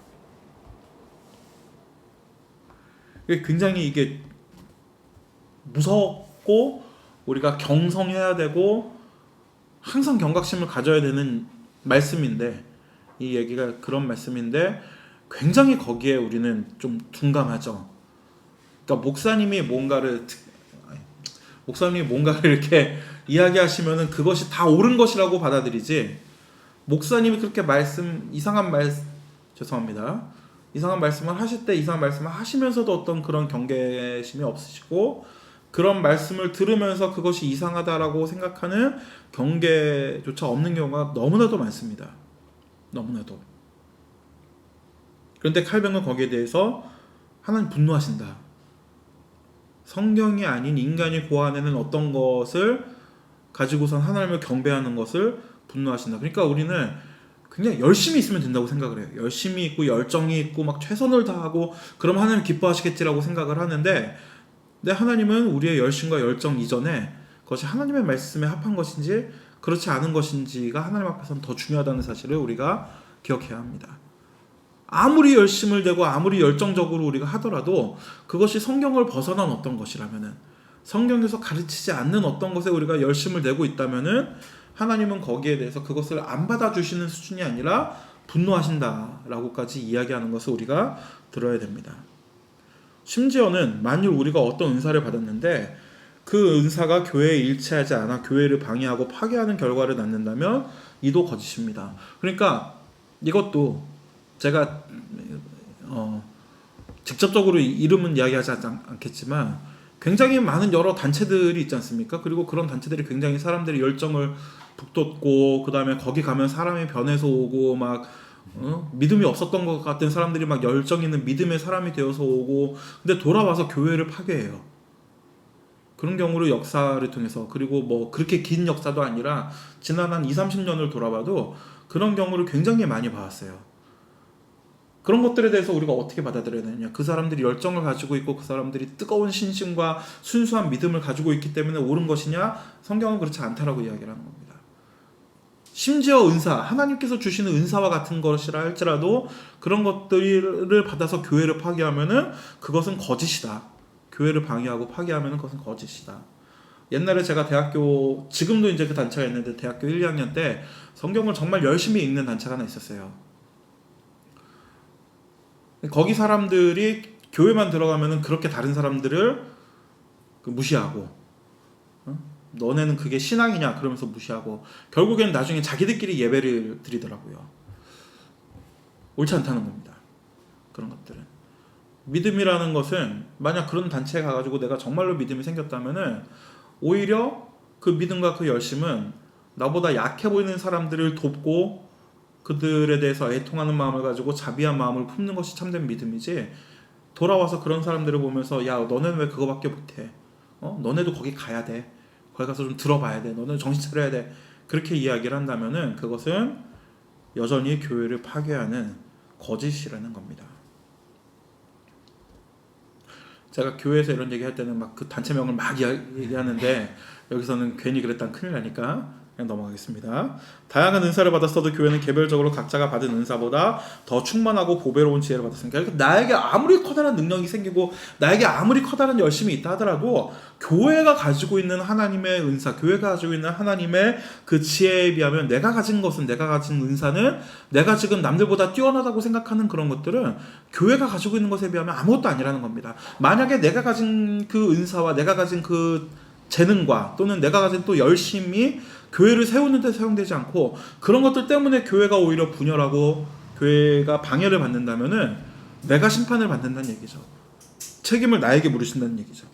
굉장히 이게 무섭고 우리가 경성해야 되고 항상 경각심을 가져야 되는 말씀인데 이 얘기가 그런 말씀인데 굉장히 거기에 우리는 좀 둔감하죠. 그러니까 목사님이 뭔가를 이렇게 이야기하시면은 그것이 다 옳은 것이라고 받아들이지, 목사님이 그렇게 이상한 말씀을 하실 때 이상한 말씀을 하시면서도 어떤 그런 경계심이 없으시고, 그런 말씀을 들으면서 그것이 이상하다라고 생각하는 경계조차 없는 경우가 너무나도 많습니다. 너무나도. 그런데 칼뱅은 거기에 대해서 하나님 분노하신다. 성경이 아닌 인간이 고안해낸 어떤 것을 가지고선 하나님을 경배하는 것을 분노하신다. 그러니까 우리는 그냥 열심히 있으면 된다고 생각을 해요. 열심히 있고 열정이 있고 막 최선을 다하고 그럼 하나님 기뻐하시겠지라고 생각을 하는데, 근데 하나님은 우리의 열심과 열정 이전에 그것이 하나님의 말씀에 합한 것인지 그렇지 않은 것인지가 하나님 앞에서는 더 중요하다는 사실을 우리가 기억해야 합니다. 아무리 열심을 내고 아무리 열정적으로 우리가 하더라도 그것이 성경을 벗어난 어떤 것이라면은, 성경에서 가르치지 않는 어떤 것에 우리가 열심을 내고 있다면은 하나님은 거기에 대해서 그것을 안 받아주시는 수준이 아니라 분노하신다라고까지 이야기하는 것을 우리가 들어야 됩니다. 심지어는 만일 우리가 어떤 은사를 받았는데 그 은사가 교회에 일치하지 않아 교회를 방해하고 파괴하는 결과를 낳는다면 이도 거짓입니다. 그러니까 이것도 제가 직접적으로 이름은 이야기하지 않겠지만 굉장히 많은 여러 단체들이 있지 않습니까? 그리고 그런 단체들이 굉장히 사람들의 열정을 북돋고, 그 다음에 거기 가면 사람이 변해서 오고 막 믿음이 없었던 것 같은 사람들이 막 열정 있는 믿음의 사람이 되어서 오고, 근데 돌아와서 교회를 파괴해요. 그런 경우를 역사를 통해서, 그리고 뭐 그렇게 긴 역사도 아니라 지난 한 20-30년을 돌아봐도 그런 경우를 굉장히 많이 봐왔어요. 그런 것들에 대해서 우리가 어떻게 받아들여야 되느냐. 그 사람들이 열정을 가지고 있고 그 사람들이 뜨거운 신심과 순수한 믿음을 가지고 있기 때문에 옳은 것이냐? 성경은 그렇지 않다라고 이야기를 하는 겁니다. 심지어 은사, 하나님께서 주시는 은사와 같은 것이라 할지라도 그런 것들을 받아서 교회를 파괴하면은 그것은 거짓이다. 교회를 방해하고 파괴하면은 그것은 거짓이다. 옛날에 제가 지금도 이제 그 단체가 있는데 대학교 1, 2학년 때 성경을 정말 열심히 읽는 단체가 하나 있었어요. 거기 사람들이 교회만 들어가면은 그렇게 다른 사람들을 무시하고, 너네는 그게 신앙이냐 그러면서 무시하고, 결국에는 나중에 자기들끼리 예배를 드리더라고요. 옳지 않다는 겁니다. 그런 것들은. 믿음이라는 것은 만약 그런 단체에 가가지고 내가 정말로 믿음이 생겼다면은 오히려 그 믿음과 그 열심은 나보다 약해 보이는 사람들을 돕고 그들에 대해서 애통하는 마음을 가지고 자비한 마음을 품는 것이 참된 믿음이지, 돌아와서 그런 사람들을 보면서 야 너네는 왜 그거밖에 못해, 너네도 거기 가야 돼, 거기 가서 좀 들어봐야 돼, 너는 정신 차려야 돼, 그렇게 이야기를 한다면은 그것은 여전히 교회를 파괴하는 거짓이라는 겁니다. 제가 교회에서 이런 얘기할 때는 막 그 단체명을 막 얘기하는데 여기서는 괜히 그랬다면 큰일 나니까 그냥 넘어가겠습니다. 다양한 은사를 받았어도 교회는 개별적으로 각자가 받은 은사보다 더 충만하고 보배로운 지혜를 받았습니다. 그러니까 나에게 아무리 커다란 능력이 생기고 나에게 아무리 커다란 열심이 있다 하더라도 교회가 가지고 있는 하나님의 은사, 교회가 가지고 있는 하나님의 그 지혜에 비하면 내가 가진 은사는, 내가 지금 남들보다 뛰어나다고 생각하는 그런 것들은 교회가 가지고 있는 것에 비하면 아무것도 아니라는 겁니다. 만약에 내가 가진 그 은사와 내가 가진 그 재능과 또는 내가 가진 또 열심이 교회를 세우는 데 사용되지 않고 그런 것들 때문에 교회가 오히려 분열하고 교회가 방해를 받는다면은 내가 심판을 받는다는 얘기죠. 책임을 나에게 물으신다는 얘기죠.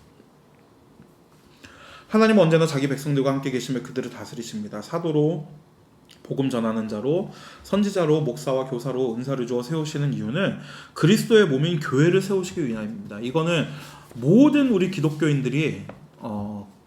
하나님은 언제나 자기 백성들과 함께 계시며 그들을 다스리십니다. 사도로, 복음 전하는 자로, 선지자로, 목사와 교사로 은사를 주어 세우시는 이유는 그리스도의 몸인 교회를 세우시기 위함입니다. 이거는 모든 우리 기독교인들이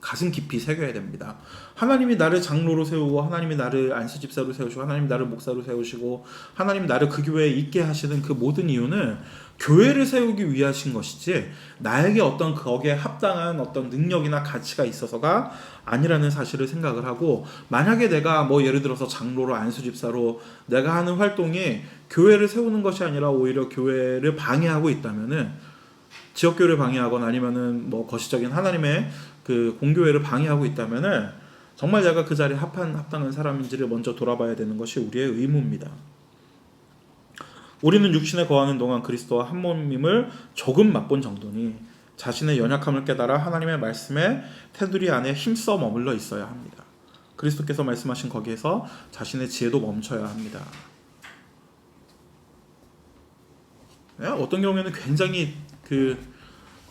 가슴 깊이 새겨야 됩니다. 하나님이 나를 장로로 세우고, 하나님이 나를 안수집사로 세우시고, 하나님이 나를 목사로 세우시고, 하나님이 나를 그 교회에 있게 하시는 그 모든 이유는 교회를 세우기 위하신 것이지 나에게 어떤 거기에 합당한 어떤 능력이나 가치가 있어서가 아니라는 사실을 생각을 하고, 만약에 내가 뭐 예를 들어서 장로로, 안수집사로 내가 하는 활동이 교회를 세우는 것이 아니라 오히려 교회를 방해하고 있다면은, 지역교회를 방해하거나 아니면은 뭐 거시적인 하나님의 그 공교회를 방해하고 있다면은 정말 내가 그 자리에 합당한 사람인지를 먼저 돌아봐야 되는 것이 우리의 의무입니다. 우리는 육신에 거하는 동안 그리스도와 한 몸임을 조금 맛본 정도니 자신의 연약함을 깨달아 하나님의 말씀에 테두리 안에 힘써 머물러 있어야 합니다. 그리스도께서 말씀하신 거기에서 자신의 지혜도 멈춰야 합니다. 어떤 경우에는 굉장히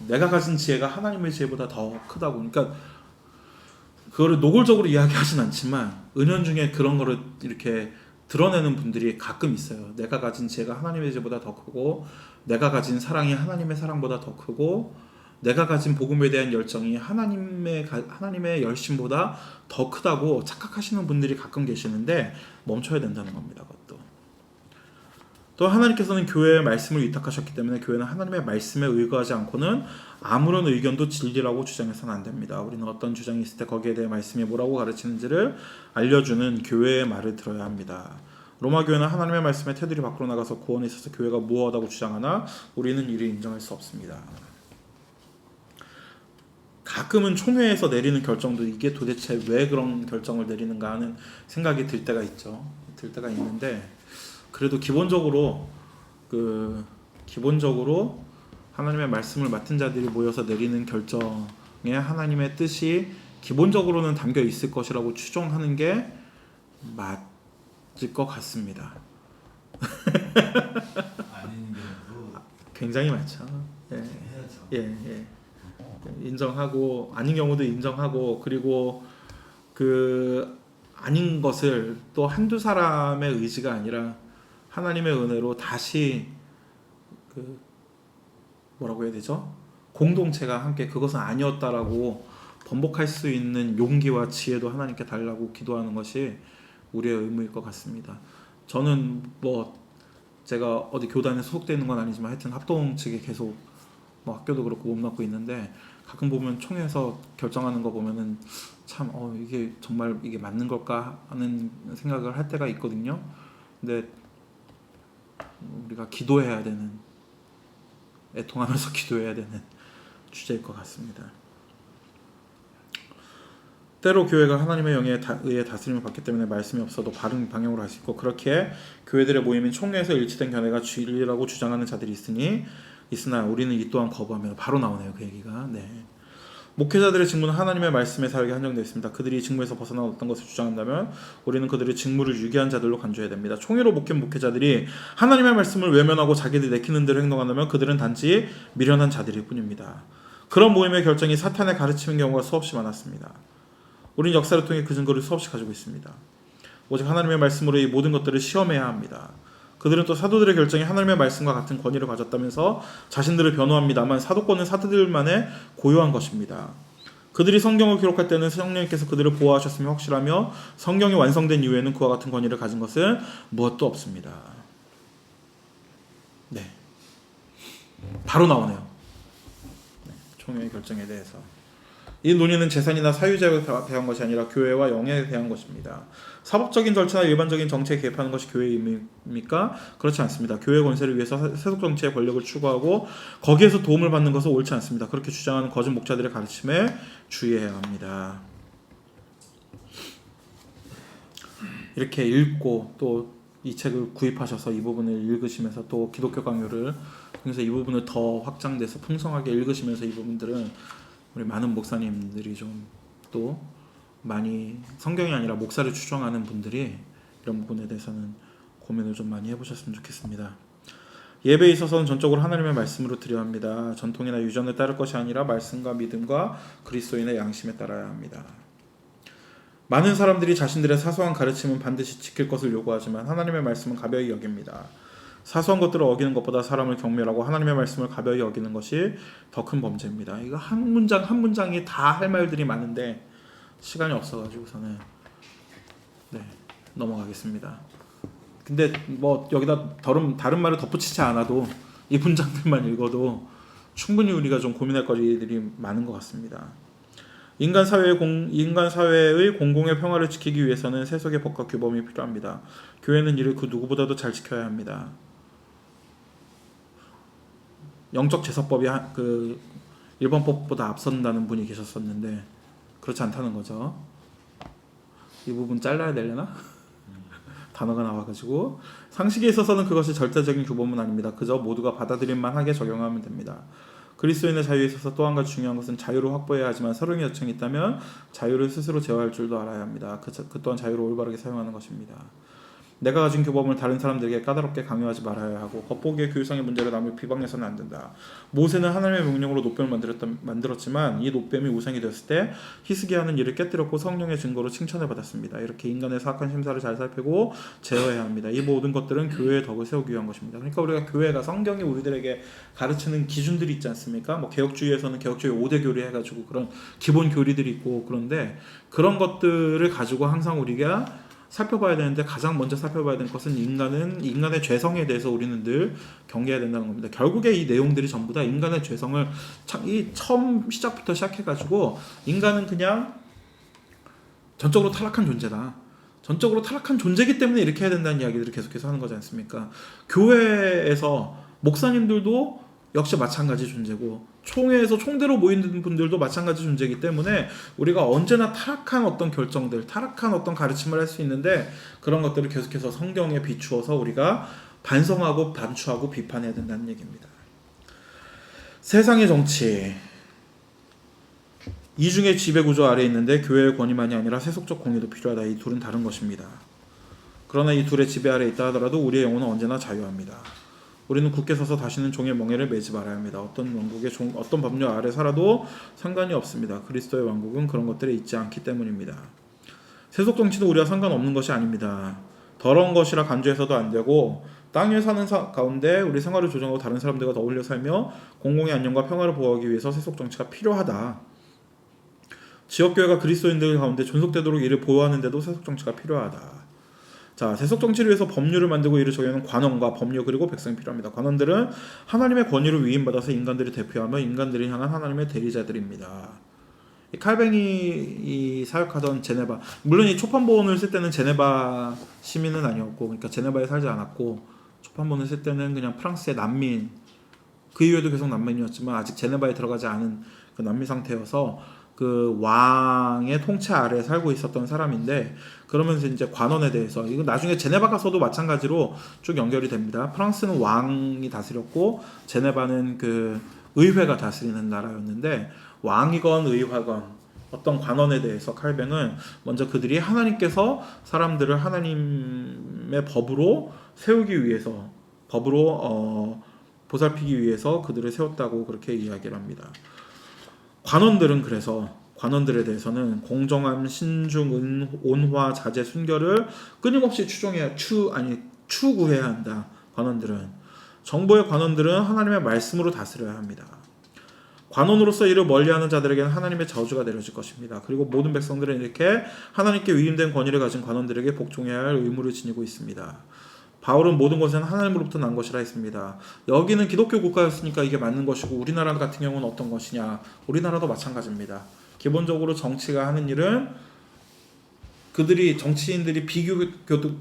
내가 가진 지혜가 하나님의 지혜보다 더 크다고, 그러니까 그거를 노골적으로 이야기하진 않지만 은연중에 그런 거를 이렇게 드러내는 분들이 가끔 있어요. 내가 가진 지혜가 하나님의 지혜보다 더 크고, 내가 가진 사랑이 하나님의 사랑보다 더 크고, 내가 가진 복음에 대한 열정이 하나님의 열심보다 더 크다고 착각하시는 분들이 가끔 계시는데 멈춰야 된다는 겁니다. 그것도. 또 하나님께서는 교회의 말씀을 위탁하셨기 때문에 교회는 하나님의 말씀에 의거하지 않고는 아무런 의견도 진리라고 주장해서는 안 됩니다. 우리는 어떤 주장이 있을 때 거기에 대해 말씀이 뭐라고 가르치는지를 알려주는 교회의 말을 들어야 합니다. 로마 교회는 하나님의 말씀의 테두리 밖으로 나가서 구원에 있어서 교회가 무엇하다고 주장하나 우리는 이를 인정할 수 없습니다. 가끔은 총회에서 내리는 결정도 이게 도대체 왜 그런 결정을 내리는가 하는 생각이 들 때가 있죠. 들 때가 있는데 그래도 기본적으로 하나님의 말씀을 맡은 자들이 모여서 내리는 결정에 하나님의 뜻이 기본적으로는 담겨 있을 것이라고 추정하는 게 맞을 것 같습니다. 아닌 경우도 굉장히 많죠. 해야죠. 예. 인정하고 아닌 경우도 인정하고, 그리고 아닌 것을 또 한두 사람의 의지가 아니라 하나님의 은혜로 다시 뭐라고 해야 되죠? 공동체가 함께 그것은 아니었다라고 번복할 수 있는 용기와 지혜도 하나님께 달라고 기도하는 것이 우리의 의무일 것 같습니다. 저는 제가 어디 교단에 소속되어 있는 건 아니지만 하여튼 합동 측에 계속 학교도 그렇고 몸담고 있는데 가끔 보면 총회에서 결정하는 거 보면은 참 이게 정말 이게 맞는 걸까 하는 생각을 할 때가 있거든요. 근데 우리가 기도해야 되는, 애통하면서 기도해야 되는 주제일 것 같습니다. 때로 교회가 하나님의 영에 의해 다스림을 받기 때문에 말씀이 없어도 바른 방향으로 갈 수 있고, 그렇게 교회들의 모임인 총회에서 일치된 견해가 진리라고 주장하는 자들이 있으나 우리는 이 또한 거부하며, 바로 나오네요 그 얘기가. 목회자들의 직무는 하나님의 말씀의 사역에 한정되어 있습니다. 그들이 직무에서 벗어난 어떤 것을 주장한다면 우리는 그들의 직무를 유기한 자들로 간주해야 됩니다. 총회로 묶인 목회자들이 하나님의 말씀을 외면하고 자기들이 내키는 대로 행동한다면 그들은 단지 미련한 자들일 뿐입니다. 그런 모임의 결정이 사탄의 가르치는 경우가 수없이 많았습니다. 우리는 역사를 통해 그 증거를 수없이 가지고 있습니다. 오직 하나님의 말씀으로 이 모든 것들을 시험해야 합니다. 그들은 또 사도들의 결정이 하나님의 말씀과 같은 권위를 가졌다면서 자신들을 변호합니다만 사도권은 사도들만의 고유한 것입니다. 그들이 성경을 기록할 때는 성령님께서 그들을 보호하셨으며 확실하며 성경이 완성된 이후에는 그와 같은 권위를 가진 것은 무엇도 없습니다. 바로 나오네요. 총회의 결정에 대해서. 이 논의는 재산이나 사유자에 대한 것이 아니라 교회와 영에 대한 것입니다. 사법적인 절차나 일반적인 정치에 개입하는 것이 교회의 의미입니까? 그렇지 않습니다. 교회의 권세를 위해서 세속 정치의 권력을 추구하고 거기에서 도움을 받는 것은 옳지 않습니다. 그렇게 주장하는 거짓 목자들의 가르침에 주의해야 합니다. 이렇게 읽고 또 이 책을 구입하셔서 이 부분을 읽으시면서 또 기독교 강요를 통해서 이 부분을 더 확장돼서 풍성하게 읽으시면서 이 부분들은 우리 많은 목사님들이 좀 또 많이 성경이 아니라 목사를 추종하는 분들이 이런 부분에 대해서는 고민을 좀 많이 해보셨으면 좋겠습니다. 예배에 있어서는 전적으로 하나님의 말씀으로 드려야 합니다. 전통이나 유전에 따를 것이 아니라 말씀과 믿음과 그리스도인의 양심에 따라야 합니다. 많은 사람들이 자신들의 사소한 가르침은 반드시 지킬 것을 요구하지만 하나님의 말씀은 가벼이 여깁니다. 사소한 것들을 어기는 것보다 사람을 경멸하고 하나님의 말씀을 가벼이 여기는 것이 더 큰 범죄입니다. 이거 한 문장 한 문장이 다 할 말들이 많은데 시간이 없어가지고서는 넘어가겠습니다. 근데 여기다 다른 말을 덧붙이지 않아도 이 문장들만 읽어도 충분히 우리가 좀 고민할 거리들이 많은 것 같습니다. 인간 사회의 공공의 평화를 지키기 위해서는 세속의 법과 규범이 필요합니다. 교회는 이를 그 누구보다도 잘 지켜야 합니다. 영적 제사법이 일본법보다 앞선다는 분이 계셨었는데 그렇지 않다는 거죠. 이 부분 잘라야 되려나? 단어가 나와가지고 상식에 있어서는 그것이 절대적인 규범은 아닙니다. 그저 모두가 받아들일 만하게 적용하면 됩니다. 그리스도인의 자유에 있어서 또 한 가지 중요한 것은 자유를 확보해야 하지만 서름의 요청이 있다면 자유를 스스로 제어할 줄도 알아야 합니다. 그 또한 자유를 올바르게 사용하는 것입니다. 내가 가진 교범을 다른 사람들에게 까다롭게 강요하지 말아야 하고 겉보기의 교육상의 문제로 남을 비방해서는 안 된다. 모세는 하나님의 명령으로 노뱀을 만들었지만 이 노뱀이 우상이 되었을 때 히스기야는 이를 깨뜨렸고 성령의 증거로 칭찬을 받았습니다. 이렇게 인간의 사악한 심사를 잘 살피고 제어해야 합니다. 이 모든 것들은 교회의 덕을 세우기 위한 것입니다. 그러니까 우리가 교회가 성경이 우리들에게 가르치는 기준들이 있지 않습니까? 뭐 개혁주의에서는 개혁주의 5대 교리 해가지고 그런 기본 교리들이 있고 그런데 그런 것들을 가지고 항상 우리가 살펴봐야 되는데 가장 먼저 살펴봐야 되는 것은 인간의 죄성에 대해서 우리는 늘 경계해야 된다는 겁니다. 결국에 이 내용들이 전부 다 인간의 죄성을 처음 시작부터 시작해가지고 인간은 그냥 전적으로 타락한 존재다. 전적으로 타락한 존재이기 때문에 이렇게 해야 된다는 이야기들을 계속해서 하는 거지 않습니까? 교회에서 목사님들도 역시 마찬가지 존재고 총회에서 총대로 모이는 분들도 마찬가지 존재이기 때문에 우리가 언제나 타락한 어떤 결정들, 타락한 어떤 가르침을 할 수 있는데 그런 것들을 계속해서 성경에 비추어서 우리가 반성하고 반추하고 비판해야 된다는 얘기입니다. 세상의 정치 이중의 지배구조 아래에 있는데 교회의 권위만이 아니라 세속적 공의도 필요하다. 이 둘은 다른 것입니다. 그러나 이 둘의 지배 아래에 있다 하더라도 우리의 영혼은 언제나 자유합니다. 우리는 굳게 서서 다시는 종의 멍에를 매지 말아야 합니다. 어떤 왕국의 어떤 법률 아래 살아도 상관이 없습니다. 그리스도의 왕국은 그런 것들에 있지 않기 때문입니다. 세속 정치도 우리와 상관없는 것이 아닙니다. 더러운 것이라 간주해서도 안 되고 땅 위에 사는 가운데 우리 생활을 조정하고 다른 사람들과 어울려 살며 공공의 안녕과 평화를 보호하기 위해서 세속 정치가 필요하다. 지역교회가 그리스도인들 가운데 존속되도록 이를 보호하는데도 세속 정치가 필요하다. 자, 세속 정치를 위해서 법률을 만들고 이를 적용하는 관원과 법률 그리고 백성이 필요합니다. 관원들은 하나님의 권위를 위임받아서 인간들을 대표하며 인간들을 향한 하나님의 대리자들입니다. 이 칼뱅이 사역하던 제네바, 물론 이 초판본을 쓸 때는 제네바 시민은 아니었고, 그러니까 제네바에 살지 않았고 초판본을 쓸 때는 그냥 프랑스의 난민, 그 이후에도 계속 난민이었지만 아직 제네바에 들어가지 않은 그 난민 상태여서 그 왕의 통치 아래에 살고 있었던 사람인데 그러면서 이제 관원에 대해서 이거 나중에 제네바 가서도 마찬가지로 쭉 연결이 됩니다. 프랑스는 왕이 다스렸고 제네바는 그 의회가 다스리는 나라였는데 왕이건 의화건 어떤 관원에 대해서 칼뱅은 먼저 그들이 하나님께서 사람들을 하나님의 법으로 세우기 위해서 법으로 보살피기 위해서 그들을 세웠다고 그렇게 이야기를 합니다. 관원들은 그래서 관원들에 대해서는 공정함, 신중, 온화, 자제, 순결을 끊임없이 추구해야 한다. 관원들은 정부의 관원들은 하나님의 말씀으로 다스려야 합니다. 관원으로서 이를 멀리하는 자들에게는 하나님의 저주가 내려질 것입니다. 그리고 모든 백성들은 이렇게 하나님께 위임된 권위를 가진 관원들에게 복종해야 할 의무를 지니고 있습니다. 바울은 모든 것은 하나님으로부터 난 것이라 했습니다. 여기는 기독교 국가였으니까 이게 맞는 것이고 우리나라 같은 경우는 어떤 것이냐. 우리나라도 마찬가지입니다. 기본적으로 정치가 하는 일은 그들이 정치인들이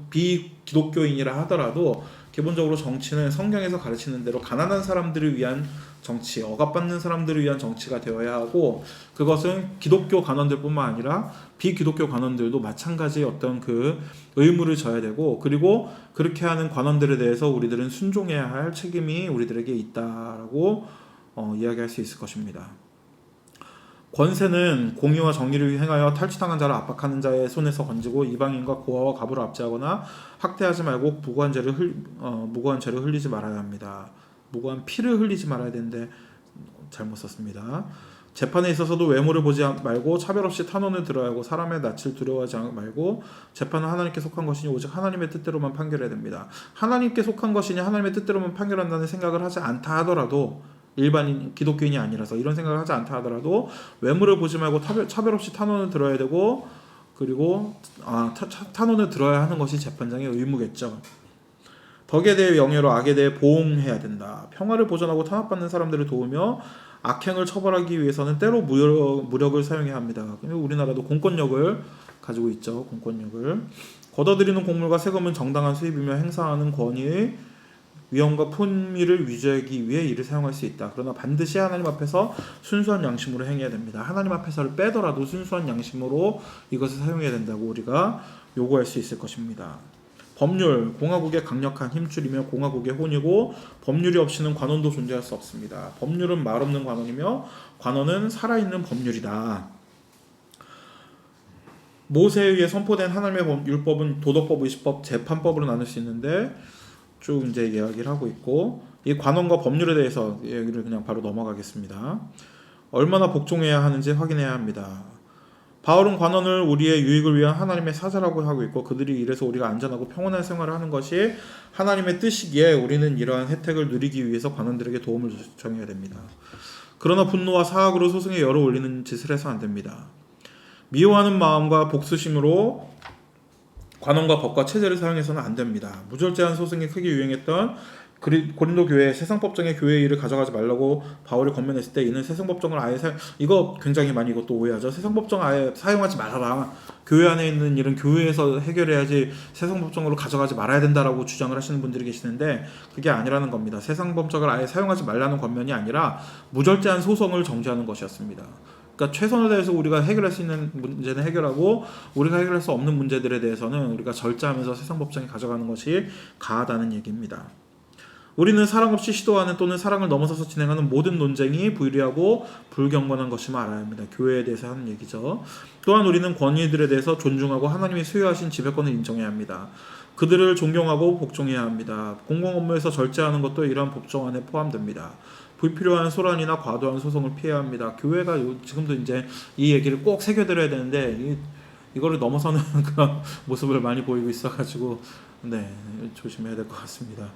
비기독교인이라 하더라도 기본적으로 정치는 성경에서 가르치는 대로 가난한 사람들을 위한 정치, 억압받는 사람들을 위한 정치가 되어야 하고 그것은 기독교 관원들뿐만 아니라 비기독교 관원들도 마찬가지의 어떤 그 의무를 져야 되고 그리고 그렇게 하는 관원들에 대해서 우리들은 순종해야 할 책임이 우리들에게 있다라고 이야기할 수 있을 것입니다. 권세는 공의와 정의를 행하여 탈취당한 자를 압박하는 자의 손에서 건지고 이방인과 고아와 가부를 압제하거나 학대하지 말고 무고한 죄를 흘리지 말아야 합니다. 무고한 피를 흘리지 말아야 되는데 잘못 썼습니다. 재판에 있어서도 외모를 보지 말고 차별 없이 탄원을 들어야 하고 사람의 낯을 두려워하지 말고 재판은 하나님께 속한 것이니 오직 하나님의 뜻대로만 판결해야 됩니다. 하나님께 속한 것이니 하나님의 뜻대로만 판결한다는 생각을 하지 않다 하더라도 일반인 기독교인이 아니라서 이런 생각을 하지 않다 하더라도 외모를 보지 말고 차별 없이 탄원을 들어야 되고 그리고 탄원을 들어야 하는 것이 재판장의 의무겠죠. 덕에 대해 명예로 악에 대해 보응해야 된다. 평화를 보존하고 탄압받는 사람들을 도우며 악행을 처벌하기 위해서는 때로 무력을 사용해야 합니다. 우리나라도 공권력을 가지고 있죠. 공권력을 걷어들이는 공물과 세금은 정당한 수입이며 행사하는 권위의 위험과 품위를 유지하기 위해 이를 사용할 수 있다. 그러나 반드시 하나님 앞에서 순수한 양심으로 행해야 됩니다. 하나님 앞에서를 빼더라도 순수한 양심으로 이것을 사용해야 된다고 우리가 요구할 수 있을 것입니다. 법률, 공화국의 강력한 힘줄이며 공화국의 혼이고 법률이 없이는 관원도 존재할 수 없습니다. 법률은 말없는 관원이며 관원은 살아있는 법률이다. 모세에 의해 선포된 하나님의 율법은 도덕법, 의식법, 재판법으로 나눌 수 있는데 쭉 이제 이야기를 하고 있고 이 관원과 법률에 대해서 얘기를 그냥 바로 넘어가겠습니다. 얼마나 복종해야 하는지 확인해야 합니다. 바울은 관원을 우리의 유익을 위한 하나님의 사자라고 하고 있고 그들이 이래서 우리가 안전하고 평온한 생활을 하는 것이 하나님의 뜻이기에 우리는 이러한 혜택을 누리기 위해서 관원들에게 도움을 요청해야 됩니다. 그러나 분노와 사악으로 소송에 열어 올리는 짓을 해서 안 됩니다. 미워하는 마음과 복수심으로 관원과 법과 체제를 사용해서는 안 됩니다. 무절제한 소송이 크게 유행했던 고린도 교회의 세상법정의 교회의 일을 가져가지 말라고 바울이 권면했을 때 이는 세상법정을 아예 이거 굉장히 많이 이것도 오해하죠. 세상법정 아예 사용하지 말아라. 교회 안에 있는 일은 교회에서 해결해야지 세상법정으로 가져가지 말아야 된다라고 주장을 하시는 분들이 계시는데 그게 아니라는 겁니다. 세상법정을 아예 사용하지 말라는 권면이 아니라 무절제한 소송을 정지하는 것이었습니다. 그러니까 최선을 다해서 우리가 해결할 수 있는 문제는 해결하고 우리가 해결할 수 없는 문제들에 대해서는 우리가 절제하면서 세상법정에 가져가는 것이 가하다는 얘기입니다. 우리는 사랑 없이 시도하는 또는 사랑을 넘어서서 진행하는 모든 논쟁이 불리하고 불경건한 것임을 알아야 합니다. 교회에 대해서 하는 얘기죠. 또한 우리는 권위들에 대해서 존중하고 하나님이 수여하신 지배권을 인정해야 합니다. 그들을 존경하고 복종해야 합니다. 공공 업무에서 절제하는 것도 이러한 법정 안에 포함됩니다. 불필요한 소란이나 과도한 소송을 피해야 합니다. 교회가 지금도 이제 이 얘기를 꼭 새겨들어야 되는데 이거를 넘어서는 그런 모습을 많이 보이고 있어가지고 조심해야 될 것 같습니다.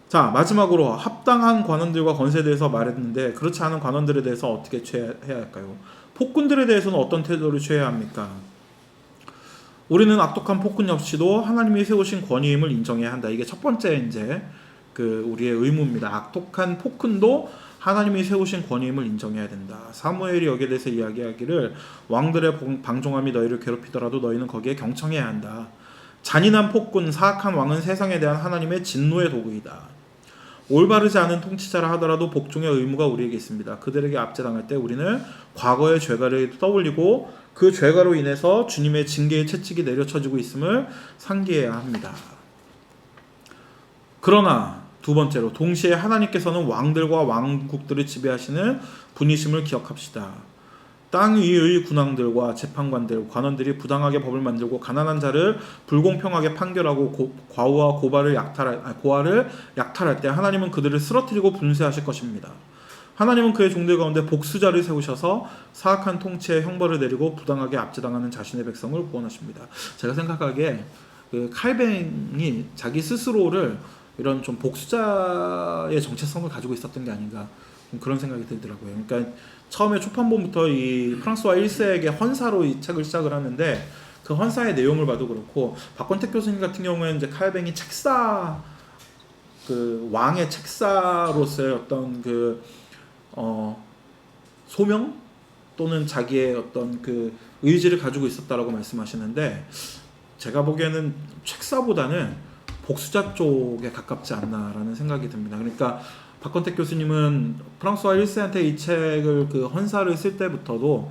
자, 마지막으로 합당한 관원들과 권세에 대해서 말했는데 그렇지 않은 관원들에 대해서 어떻게 취해야 할까요? 폭군들에 대해서는 어떤 태도를 취해야 합니까? 우리는 악독한 폭군 역시도 하나님이 세우신 권위임을 인정해야 한다. 이게 첫 번째 이제 우리의 의무입니다. 악독한 폭군도 하나님이 세우신 권위임을 인정해야 된다. 사무엘이 여기에 대해서 이야기하기를 왕들의 방종함이 너희를 괴롭히더라도 너희는 거기에 경청해야 한다. 잔인한 폭군, 사악한 왕은 세상에 대한 하나님의 진노의 도구이다. 올바르지 않은 통치자라 하더라도 복종의 의무가 우리에게 있습니다. 그들에게 압제당할 때 우리는 과거의 죄가를 떠올리고 그 죄가로 인해서 주님의 징계의 채찍이 내려쳐지고 있음을 상기해야 합니다. 그러나 두 번째로 동시에 하나님께서는 왕들과 왕국들을 지배하시는 분이심을 기억합시다. 땅 위의 군왕들과 재판관들, 관원들이 부당하게 법을 만들고 가난한 자를 불공평하게 판결하고 고아를 약탈할 때 하나님은 그들을 쓰러뜨리고 분쇄하실 것입니다. 하나님은 그의 종들 가운데 복수자를 세우셔서 사악한 통치에 형벌을 내리고 부당하게 압제당하는 자신의 백성을 구원하십니다. 제가 생각하기에 칼뱅이 자기 스스로를 이런 좀 복수자의 정체성을 가지고 있었던 게 아닌가 그런 생각이 들더라고요. 그러니까 처음에 초판본부터 이 프랑스와 1세에게 헌사로 이 책을 시작을 하는데 그 헌사의 내용을 봐도 그렇고 박권택 교수님 같은 경우에는 이제 칼뱅이 책사 왕의 책사로서의 어떤 소명 또는 자기의 어떤 의지를 가지고 있었다라고 말씀하시는데 제가 보기에는 책사보다는 복수자 쪽에 가깝지 않나라는 생각이 듭니다. 그러니까 박건택 교수님은 프랑스와 1세한테 이 책을 헌사를 쓸 때부터도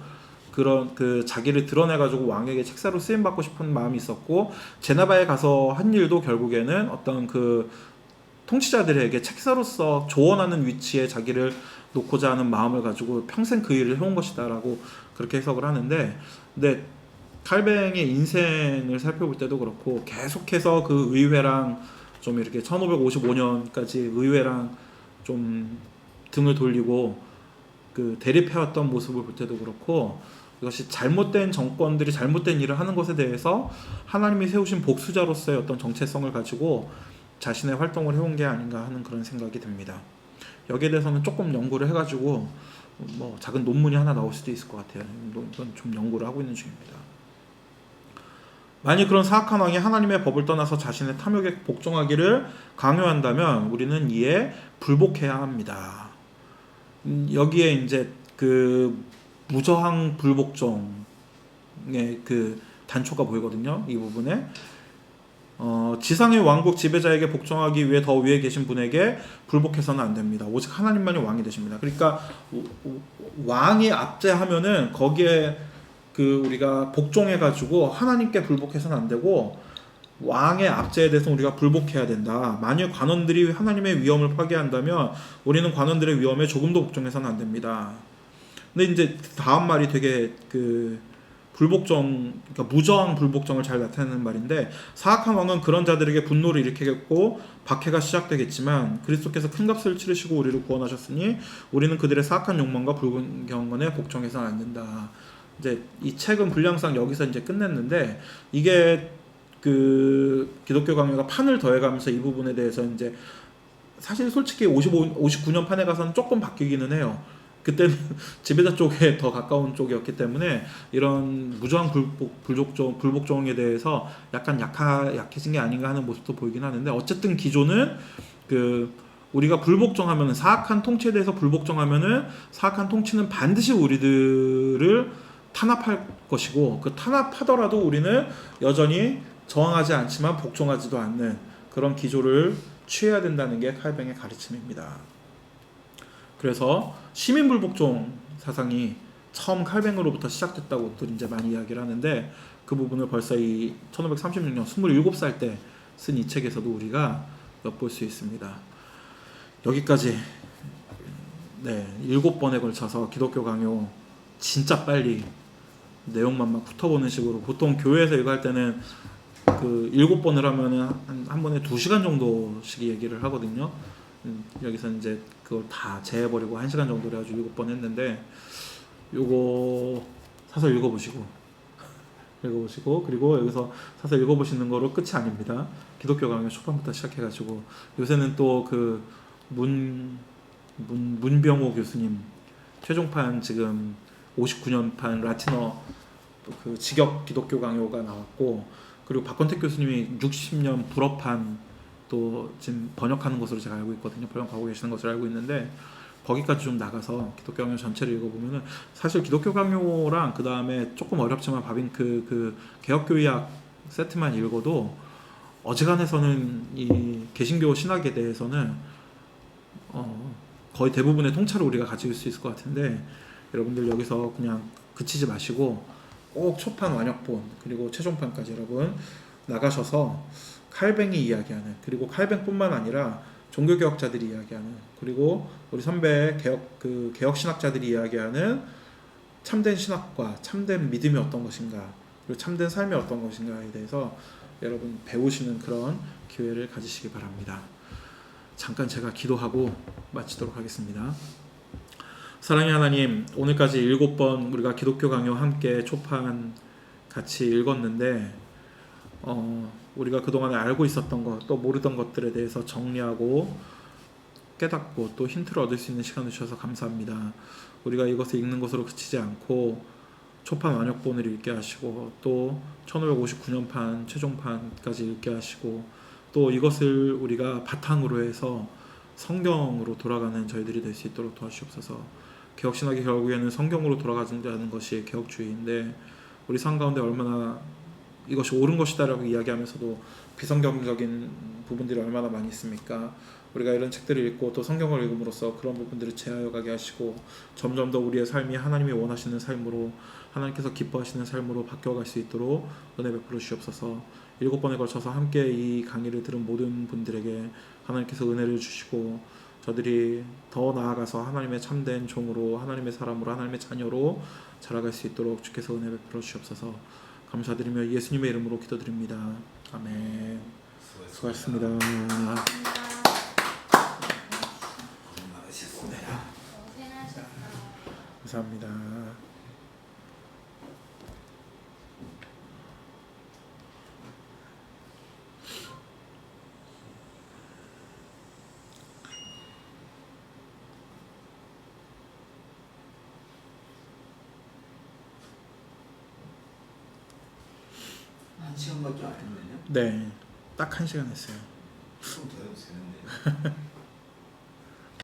그런 자기를 드러내가지고 왕에게 책사로 쓰임 받고 싶은 마음이 있었고 제네바에 가서 한 일도 결국에는 어떤 통치자들에게 책사로서 조언하는 위치에 자기를 놓고자 하는 마음을 가지고 평생 그 일을 해온 것이다라고 그렇게 해석을 하는데 근데 칼뱅의 인생을 살펴볼 때도 그렇고 계속해서 그 의회랑 좀 이렇게 1555년까지 의회랑 좀 등을 돌리고 대립해왔던 모습을 볼 때도 그렇고 이것이 잘못된 정권들이 잘못된 일을 하는 것에 대해서 하나님이 세우신 복수자로서의 어떤 정체성을 가지고 자신의 활동을 해온 게 아닌가 하는 그런 생각이 듭니다. 여기에 대해서는 조금 연구를 해가지고 작은 논문이 하나 나올 수도 있을 것 같아요. 이건 좀 연구를 하고 있는 중입니다. 만약 그런 사악한 왕이 하나님의 법을 떠나서 자신의 탐욕에 복종하기를 강요한다면 우리는 이에 불복해야 합니다. 여기에 이제 무저항 불복종의 단초가 보이거든요. 이 부분에 지상의 왕국 지배자에게 복종하기 위해 더 위에 계신 분에게 불복해서는 안 됩니다. 오직 하나님만이 왕이 되십니다. 그러니까 왕이 압제하면은 거기에 우리가 복종해가지고 하나님께 불복해서는 안 되고 왕의 압제에 대해서 우리가 불복해야 된다. 만일 관원들이 하나님의 위엄을 파괴한다면 우리는 관원들의 위엄에 조금도 복종해서는 안 됩니다. 근데 이제 다음 말이 되게 그 불복종, 그러니까 무저항 불복종을 잘 나타내는 말인데, 사악한 왕은 그런 자들에게 분노를 일으키겠고 박해가 시작되겠지만 그리스도께서 큰 값을 치르시고 우리를 구원하셨으니 우리는 그들의 사악한 욕망과 붉은 경건에 복종해서는 안 된다. 이제 이 책은 분량상 여기서 이제 끝냈는데, 이게 그 기독교 강요가 판을 더해가면서 이 부분에 대해서 이제 사실 솔직히 59년 판에 가서는 조금 바뀌기는 해요. 그때는 지배자 쪽에 더 가까운 쪽이었기 때문에 이런 무저항 불복종에 대해서 약간 약해진 게 아닌가 하는 모습도 보이긴 하는데, 어쨌든 기조는 그 우리가 불복종하면은, 사악한 통치에 대해서 불복종하면은 사악한 통치는 반드시 우리들을 탄압할 것이고, 그 탄압하더라도 우리는 여전히 저항하지 않지만 복종하지도 않는 그런 기조를 취해야 된다는 게 칼뱅의 가르침입니다. 그래서 시민 불복종 사상이 처음 칼뱅으로부터 시작됐다고 또 이제 많이 이야기를 하는데, 그 부분을 벌써 이 1536년 27살 때 쓴 이 책에서도 우리가 엿볼 수 있습니다. 여기까지 7번에 걸쳐서 기독교 강요 진짜 빨리 내용만 막 훑어보는 식으로, 보통 교회에서 이거 할 때는 그 7번을 하면은 한 번에 2시간 정도씩 얘기를 하거든요. 여기서 이제 그걸 다 제해버리고 1시간 정도를 해가지고 7번 했는데, 요거 사서 읽어보시고 그리고 여기서 사서 읽어보시는 거로 끝이 아닙니다. 기독교 강요 초반부터 시작해가지고 요새는 또 그 문병호 교수님 최종판 지금 59년판 라틴어 그 직역 기독교 강요가 나왔고, 그리고 박건택 교수님이 60년 불어판 또 지금 번역하는 것으로 제가 알고 있거든요. 번역하고 계시는 것으로 알고 있는데, 거기까지 좀 나가서 기독교 강요 전체를 읽어보면은 사실 기독교 강요랑 그 다음에 조금 어렵지만 바빙크 그 개혁교의학 세트만 읽어도 어지간해서는 이 개신교 신학에 대해서는 거의 대부분의 통찰을 우리가 가질 수 있을 것 같은데, 여러분들 여기서 그냥 그치지 마시고 꼭 초판 완역본 그리고 최종판까지 여러분 나가셔서 칼뱅이 이야기하는, 그리고 칼뱅뿐만 아니라 종교개혁자들이 이야기하는, 그리고 우리 선배 개혁 신학자들이 이야기하는 참된 신학과 참된 믿음이 어떤 것인가, 그리고 참된 삶이 어떤 것인가에 대해서 여러분 배우시는 그런 기회를 가지시기 바랍니다. 잠깐 제가 기도하고 마치도록 하겠습니다. 사랑의 하나님, 오늘까지 7번 우리가 기독교 강요 함께 초판 같이 읽었는데, 우리가 그동안에 알고 있었던 것, 또 모르던 것들에 대해서 정리하고 깨닫고 또 힌트를 얻을 수 있는 시간을 주셔서 감사합니다. 우리가 이것을 읽는 것으로 그치지 않고 초판 완역본을 읽게 하시고, 또 1559년판 최종판까지 읽게 하시고, 또 이것을 우리가 바탕으로 해서 성경으로 돌아가는 저희들이 될 수 있도록 도와주시옵소서. 개혁신학이 결국에는 성경으로 돌아가자는 것이 개혁주의인데, 우리 삶 가운데 얼마나 이것이 옳은 것이다라고 이야기하면서도 비성경적인 부분들이 얼마나 많이 있습니까? 우리가 이런 책들을 읽고 또 성경을 읽음으로써 그런 부분들을 제하여 가게 하시고, 점점 더 우리의 삶이 하나님이 원하시는 삶으로, 하나님께서 기뻐하시는 삶으로 바뀌어갈 수 있도록 은혜 베풀어 주시옵소서. 7번에 걸쳐서 함께 이 강의를 들은 모든 분들에게 하나님께서 은혜를 주시고, 저들이 더 나아가서 하나님의 참된 종으로, 하나님의 사람으로, 하나님의 자녀로 자라갈 수 있도록 주께서 은혜 베풀어 주시옵소서. 감사드리며 예수님의 이름으로 기도드립니다. 아멘. 수고하셨습니다. 감사합니다. 한 시간밖에 안 했네요. 네, 딱 1시간 했어요. 좀 더 해도 되는데.